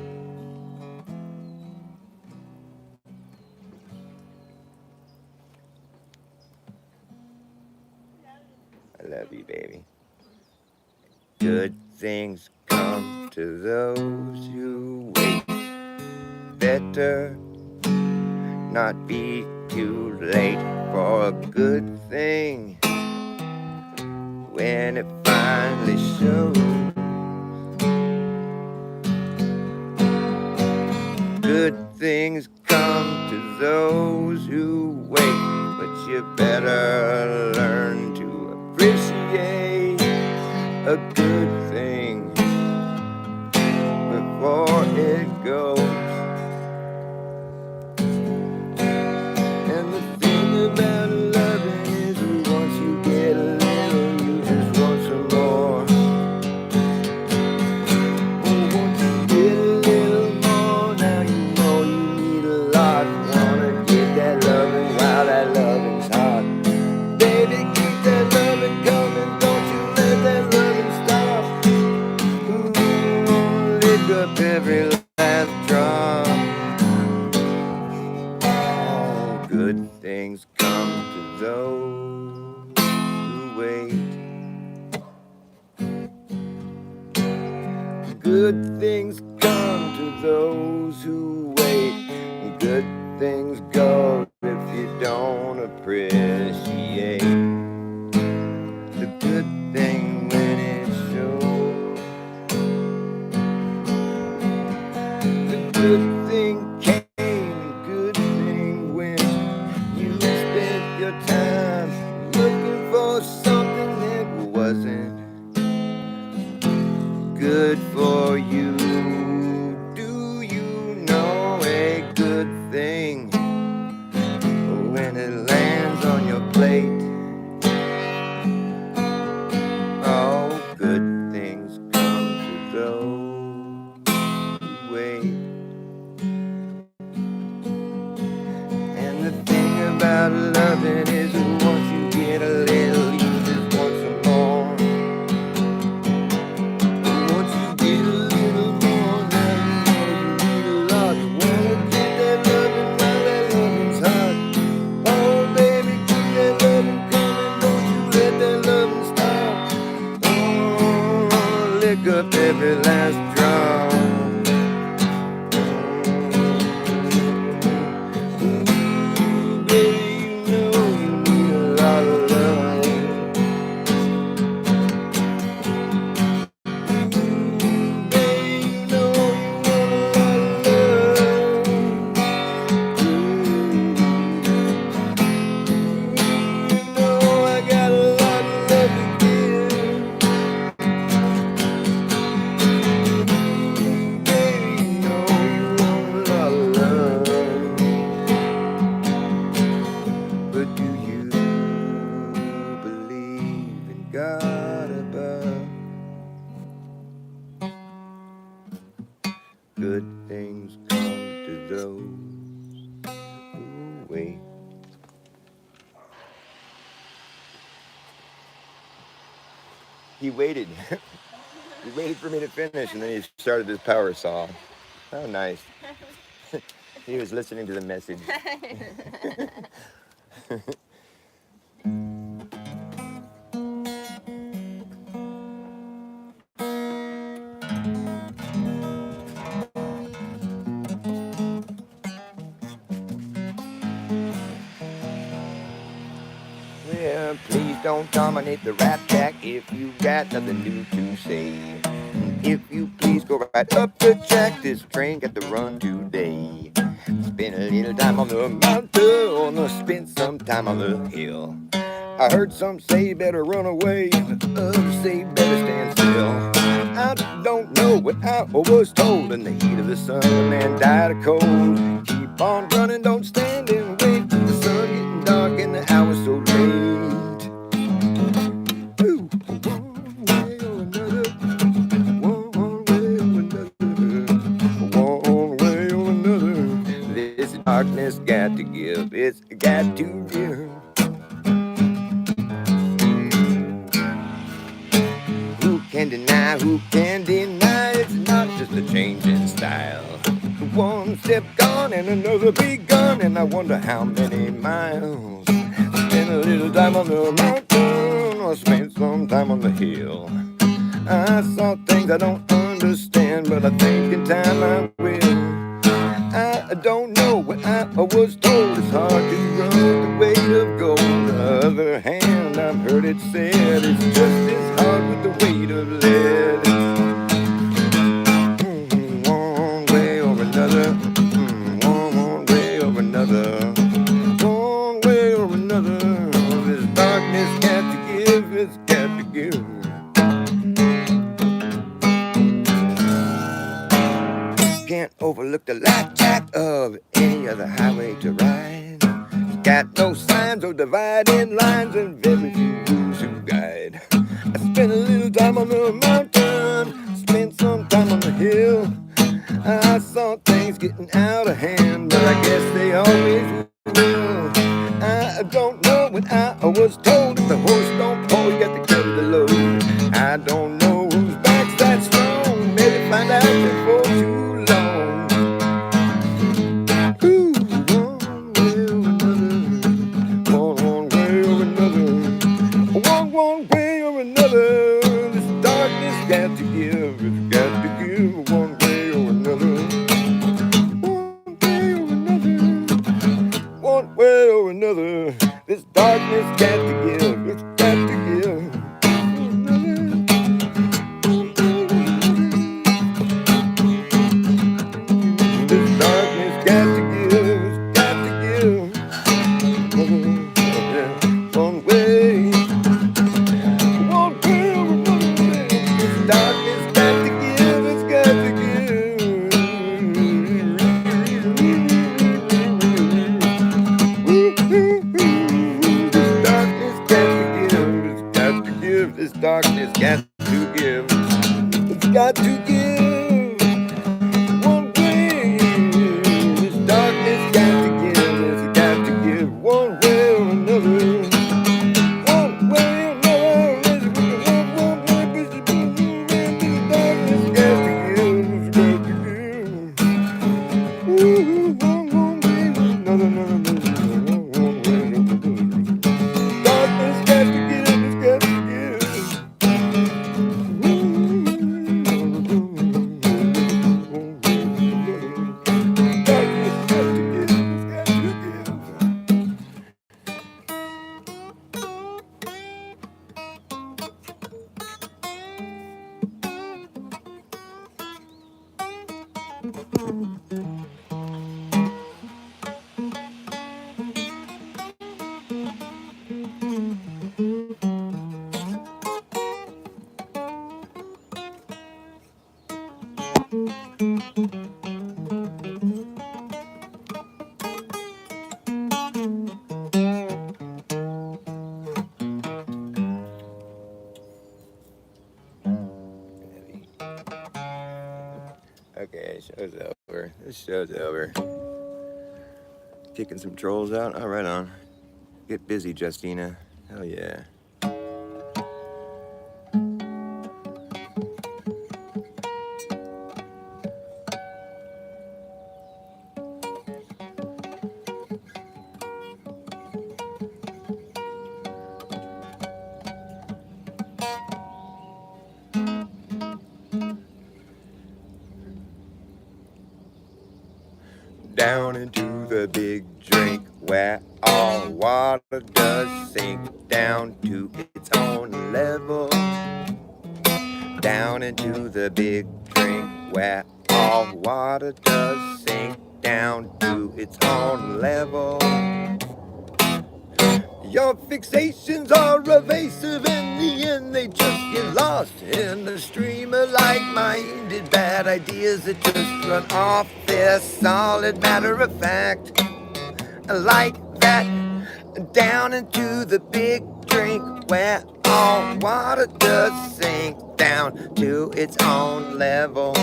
I love you, baby. Good things come to those who wait. Better not be too late for a good thing when it finally shows. Good things come to those who wait, but you better learn to appreciate a good thing before it goes. And the thing about loving is once you get a little, you just want some more. Oh, once you get a little more, now you know you need a lot. Wanna get that loving while that loving's hot. Baby, keep that loving coming, don't you let that loving stop. Ooh, lick up every last drop. Good things come to those who wait. Good things come to those who wait. Good things go if you don't appreciate the good thing when it shows. The good thing came, good thing went. You spent your time looking for something that wasn't good for you. Do you know a good thing when it lands on your plate? Oh, good things come to those who wait. And the thing about loving is once you get a little, you just want some more. Once you get a little more, now you know you need a lot. Wanna get that loving while that loving's hot. Oh, baby, keep that loving coming, don't you let that loving stop. Oh, lick up every last drop. Baby, you know you need a lot of love. Baby, you know you want a lot of love. You know I got a lot of love to give. Baby, you know you want a lot of love. But do you believe in God above? Good things come to those who wait. He waited. He waited for me to finish, and then he started his power saw. Oh, nice. He was listening to the message. Well, please don't dominate the rap track if you got nothing new to say. If you please go right up the track, this train got to run today. Spend a little time on the mountain, or spend some time on the hill. I heard some say better run away, others say better stand still. I don't know what I was told. In the heat of the sun, a man died of cold. Keep on running, don't stand and wait. The sun getting dark and the hour's so late. Ooh, one way or another, one way or another, one way or another. This darkness got to give, it's got to give. Who can deny it's not just a change in style. One step gone and another begun, and I wonder how many miles. Spend a little time on the mountain, or spend some time on the hill. I saw things I don't understand, but I think in time I will. I don't know what I was told. It's hard to run the weight of gold. On the other hand, I've heard it said it's just as hard with the weight of lead. One way or another, one way or another, one way or another. This darkness got to give, it's got to give. Can't overlook the light track of any other highway to ride. It's got no signs or dividing lines and very few rules to guide. I spent a little time on the mountain, spent some time on the hill. I saw things getting out of hand, but I guess they always will. I don't know what I was told. If the horse don't pull, you got to carry the load. I don't know whose back's that strong. Maybe find out before too. One way or another, this darkness got to give, it's got to give. One way or another, one way or another, one way or another, this darkness got to give, it's got to give. This darkness got to give, it's got to give. One way. Darkness got to give, it's got to give. This darkness got to give, it's got to give. This darkness got to give, it's got to give. One way, this darkness got to give, it's got to give. One way or another. One way or another. Okay, show's over. This show's over. Kicking some trolls out? Oh, right on. Get busy, Justina. Hell yeah. down into the big drink where all water does sink down to its own level. Down into the big drink where all water does sink down to its own level. Your fixations are evasive, in the end they just get lost in the stream of like-minded bad ideas that just run off their solid matter of fact. Like that, down into the big drink where all water does sink down to its own level.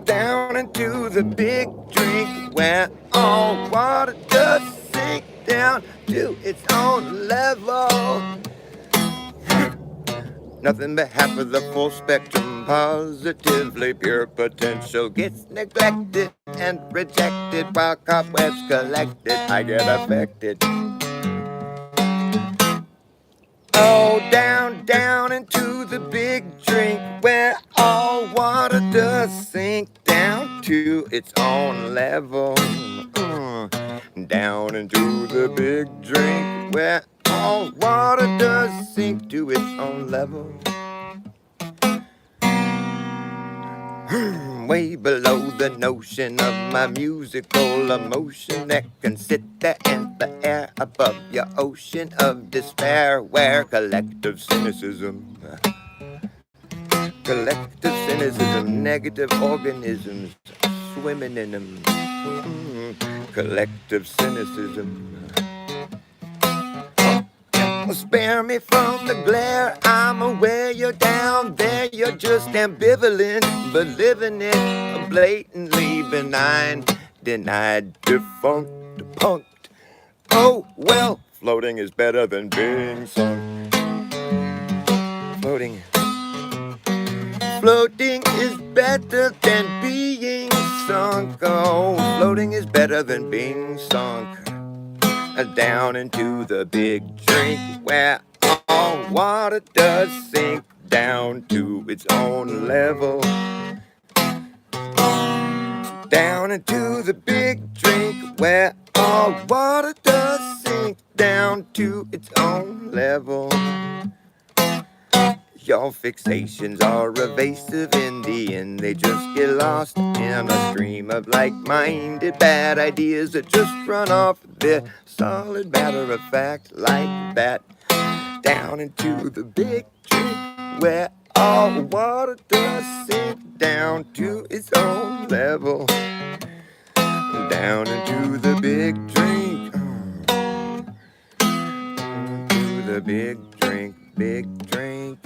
Down into the big drink where all water does sink down to its own level. Nothing but half of the full spectrum, positively pure potential gets neglected and rejected while cobwebs collected. I get affected. Oh, down, down into the big drink where all water does sink down to its own level. Down into the big drink where all water does sink to its own level. Way below the notion of my musical emotion that can sit there in the air above your ocean of despair, where collective cynicism, negative organisms swimming in them. Collective cynicism. Spare me from the glare, I'm aware you're down there, you're just ambivalent, but living it blatantly benign, denied, defunct, punked. Oh well, floating is better than being sunk. Floating is better than being sunk. Oh, floating is better than being sunk. Down into the big drink where all water does sink down to its own level. Down into the big drink where all water does sink down to its own level. Your fixations are evasive, in the end they just get lost in a stream of like-minded bad ideas that just run off their solid matter of fact. Like that, down into the big drink where all water does sink down to its own level. Down into the big drink, to the big drink, big drink.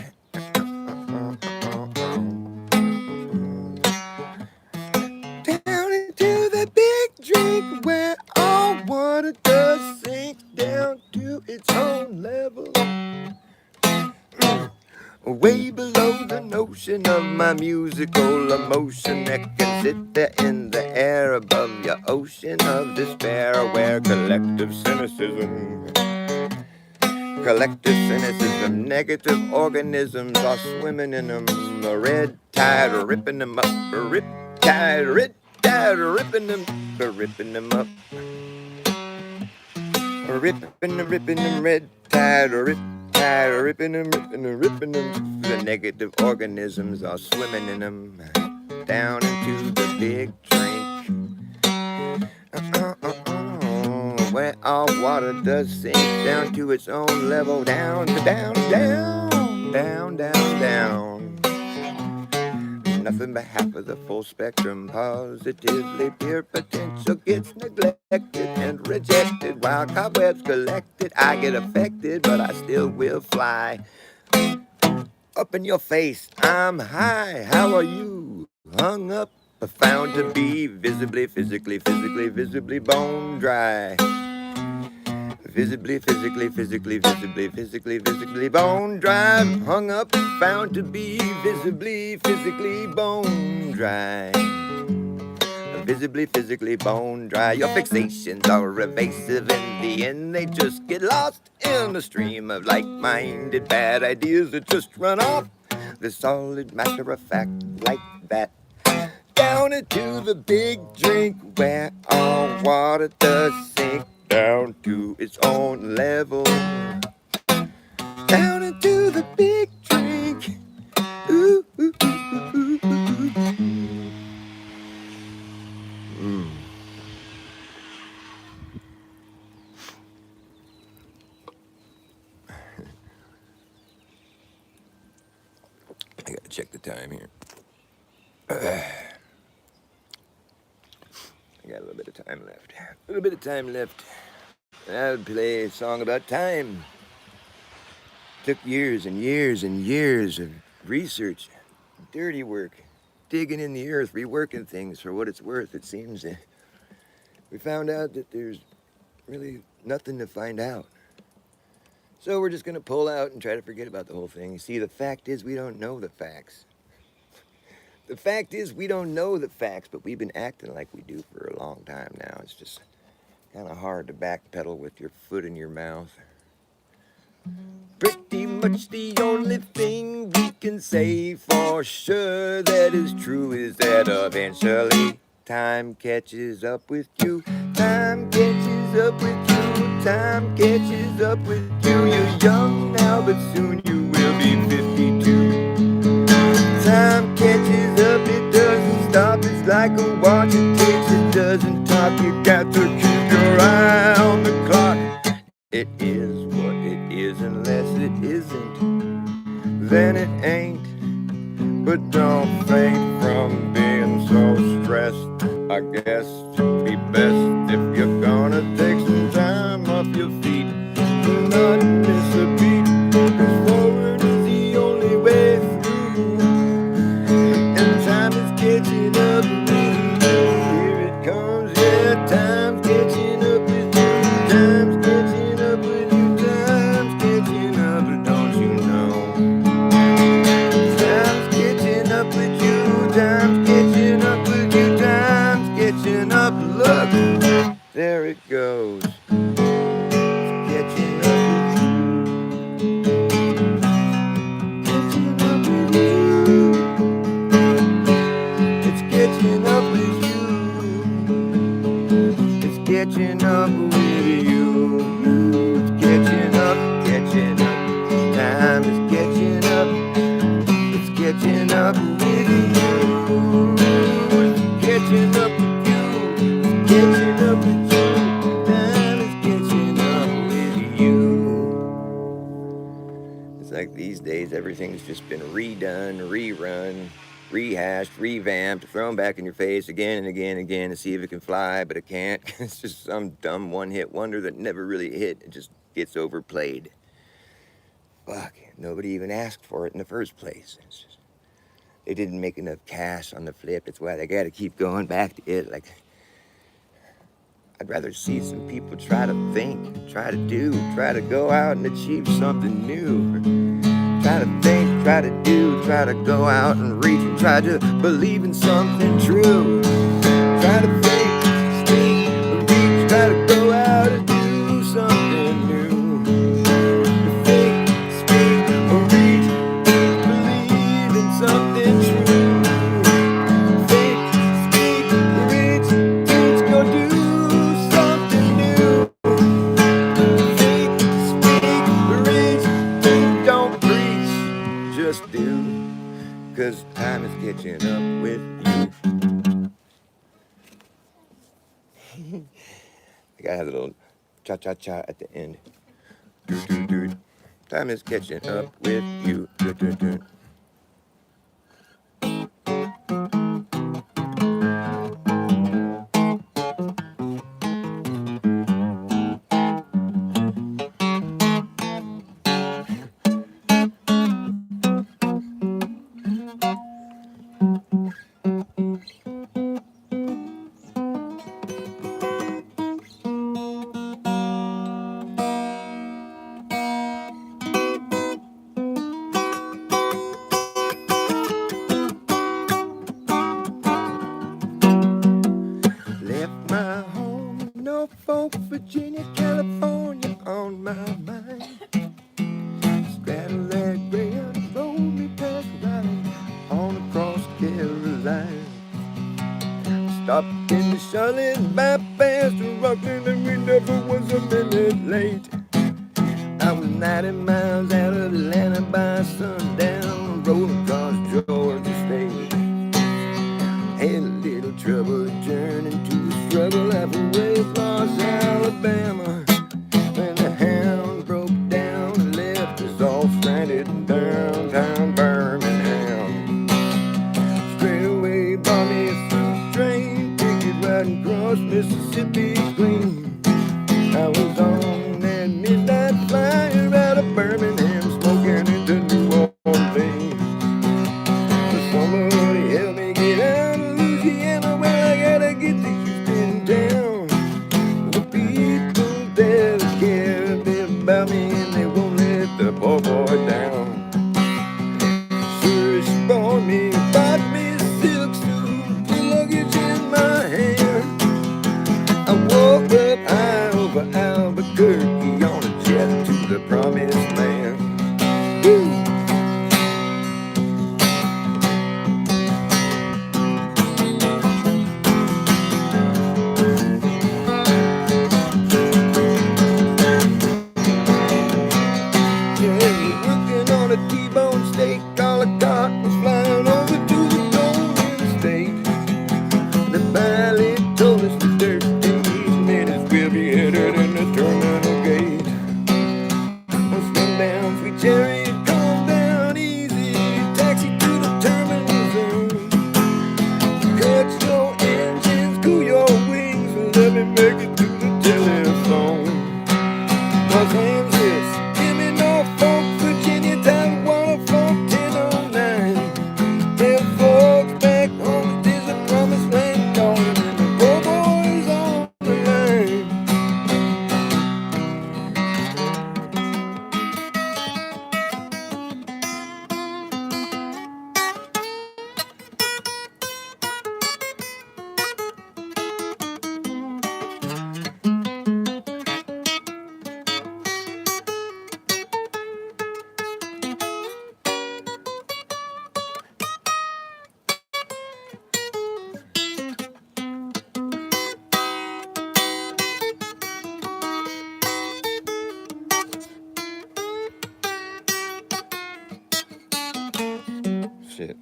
Down into the big drink where all water does sink down to its own level. Way below the notion of my musical emotion that can sit there in the air above your ocean of despair, where collective cynicism, negative organisms are swimming in them. The red tide ripping them up, red tide ripping them up, ripping them, red tide, ripping them. The negative organisms are swimming in them. Down into the big drink, where all water does sink down to its own level. Down, down, down, down, down, down. Nothing but half of the full spectrum, positively pure potential gets neglected and rejected while cobwebs collected. I get affected, but I still will fly. Up in your face, I'm high. How are you? Hung up, found to be visibly, physically bone dry. Visibly, physically bone dry. Hung up, found to be visibly, physically bone dry. Visibly, physically bone dry. Your fixations are evasive, in the end they just get lost in the stream of like-minded bad ideas that just run off the solid matter of fact. Like that, down Down into the big drink where all water does sink down to its own level. Down into the big drink. Ooh, ooh, ooh, ooh, ooh, ooh. I gotta check the time here. I got a little bit of time left. A little bit of time left. I'll play a song about time. Took years and years and years of research, dirty work, digging in the earth, reworking things for what it's worth. It seems that we found out that there's really nothing to find out. So we're just gonna pull out and try to forget about the whole thing. You see, the fact is we don't know the facts. The fact is we don't know the facts, but we've been acting like we do for a long time now. It's just kind of hard to backpedal with your foot in your mouth. Pretty much the only thing we can say for sure that is true is that eventually time catches up with you. Time catches up with you. Time catches up with you. You're young now, but soon you will be 52. Time catches up, it doesn't stop. It's like a watch, it ticks, it doesn't talk. You got to keep your eye on the clock. It is what it is unless it isn't, then it ain't. But don't faint from being so stressed. I guess it'd be best if you're gonna take some time off your feet. Do not miss a beat, 'cause forward is the only way through. And time is catching up with you. Here it comes, yeah, time's catching up with you. Time's catching up with you. Time's catching up, don't you know? Time's catching up with you. Time's catching up with you. Time's catching up. Look, there it goes. It's catching up with you. Catching up with you. It's catching up with you. It's catching up with you. It's catching up, catching up. Time is catching up. It's catching up with you. It's catching up with you. It's catching up with you. Time is catching up with you. It's like these days everything's just been redone, rerun, rehashed, revamped, thrown back in your face again and again and again to see if it can fly, but it can't. It's just some dumb one-hit wonder that never really hit. It just gets overplayed. Fuck, nobody even asked for it in the first place. It's just, they didn't make enough cash on the flip. That's why they gotta keep going back to it. Like, I'd rather see some people try to think, try to do, try to go out and achieve something new. Try to think, try to do, try to go out and reach and try to believe in something true. Try to think, speak, reach, try to go out and do something new. Think, speak, reach, believe in something true. Think, speak, reach, teach, go do something new. Think, speak, reach, think, don't preach, just do. 'Cause time is catching up with you. I gotta have a little cha-cha-cha at the end. Do-do-do. Time is catching up with you. Do-do-do. 20 miles out of Atlanta by sundown, rolling across Georgia State. Had a little trouble turning to the struggle halfway across Alabama, when the hound broke down and left us all stranded in downtown Birmingham. Straight away bought me a fruit train ticket riding across Mississippi clean. I was on that midnight flyer out of Birmingham, smoking into New Orleans. But somebody help me get out of Louisiana. Well, I gotta get to Houston town. The people there care a bit about me, and they won't let the poor boy down. Sure, she bought me a silk suit, with luggage in my hand. I woke up high over Albuquerque on a jet to the promised land. Woo! Yeah, working on a T-bone steak, all I got was flying over to the Golden State. The pilot told us the 13 minutes we'll be headed in the terminal gate. Well, slow down, sweet chariot, calm down easy. Taxi to the terminal zone. Cut your engines, cool your wings, and let me make it to the telephone. Los Angeles, give me Norfolk, Virginia, Taiwan, Funk 1009. Tell folks back home that there's a promised land calling, and the poor boys on the line. Shit.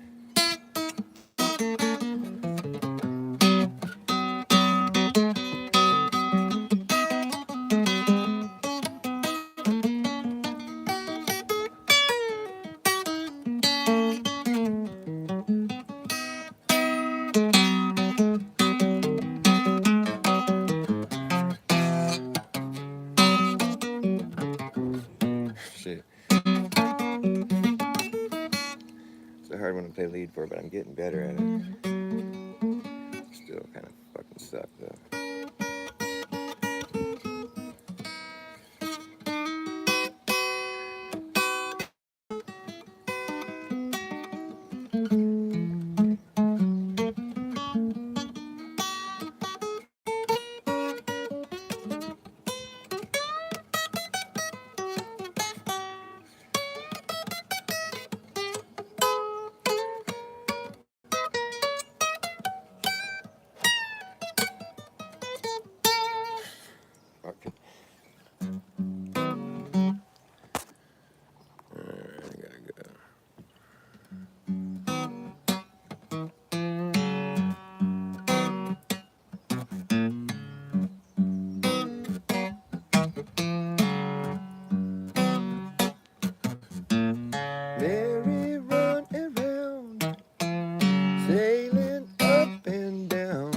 Shit. It's a hard one to play lead for, but I'm getting better at it. Still kind of fucking suck though. Okay. Alright, I gotta go. Merry run around, sailing up and down,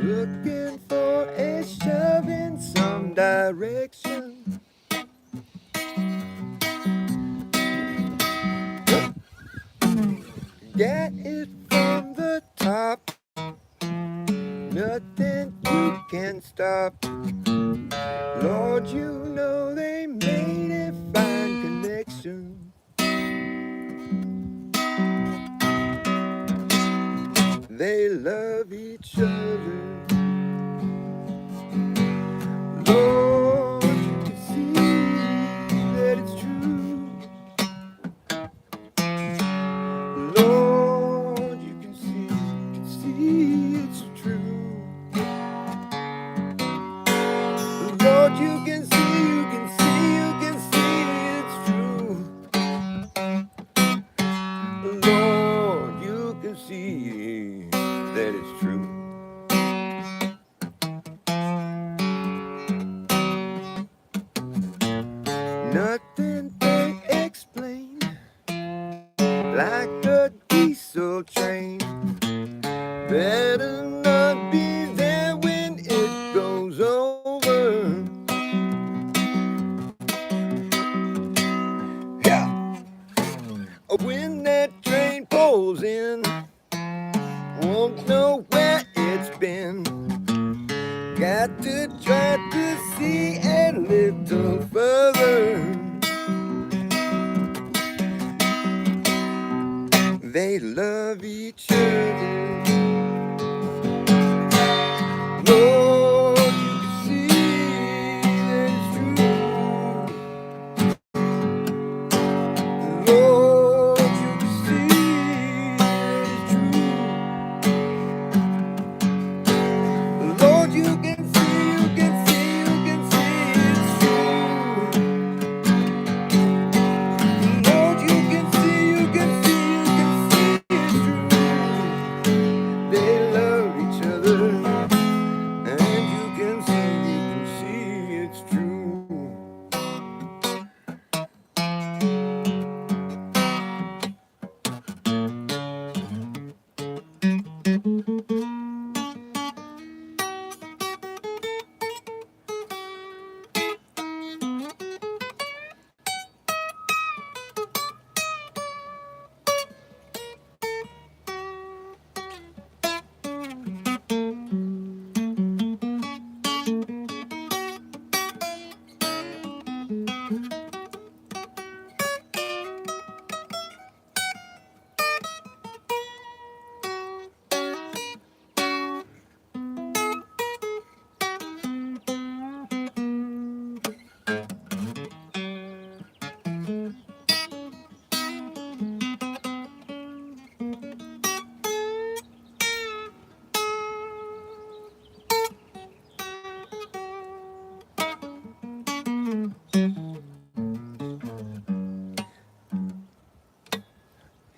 looking for a shove in some direction. Get it from the top, nothing you can stop. Lord, you know they made a fine connection. They love each other. Lord, you can see that it's true. Lord, you can see it's true. Lord, you can see Nothing can explain like a diesel train. Better not be there when it goes over. Yeah. When that train pulls in, won't know where it's been. Got to try to see a little further. They love each other. Lord, you can see that it's true. Lord, you can see that it's true. Lord, you can see, you can see, you can see it's true. Lord, you can see, you can see, you can see it's true. They love each other, and you can see it's true.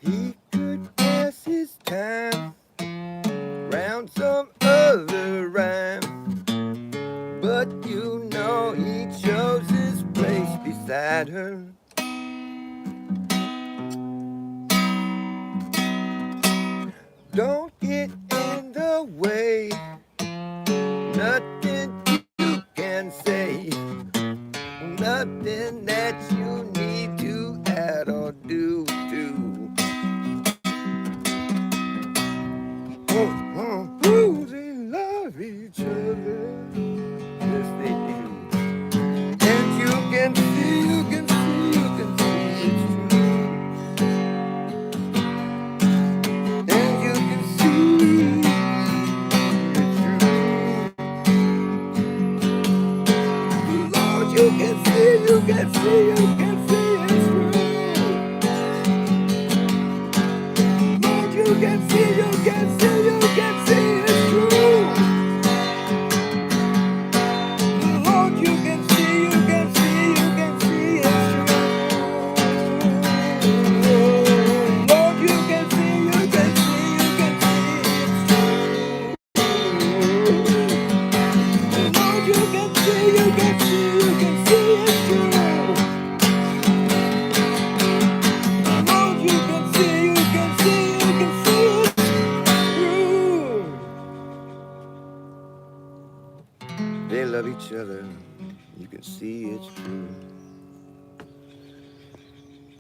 He could pass his time round some other rhyme, but you know he chose his place beside her. Don't get in the way, nothing you can say, nothing that you need to add or do to. Oh, they love each other. Yes, they do. And you can see, you can see, you can see it's true. And you can see it's true. Lord, you can see, you can see, you can see it's true. Lord, you can see, you can see, you can see it's true. Lord, you can see, you can see, you can see it's true. Lord, you can see, you can see, you can see it's true. Lord, you can see, you can see, you can see it's true. Lord, you can see, you can see, you can see it's true. They love each other. You can see it's true.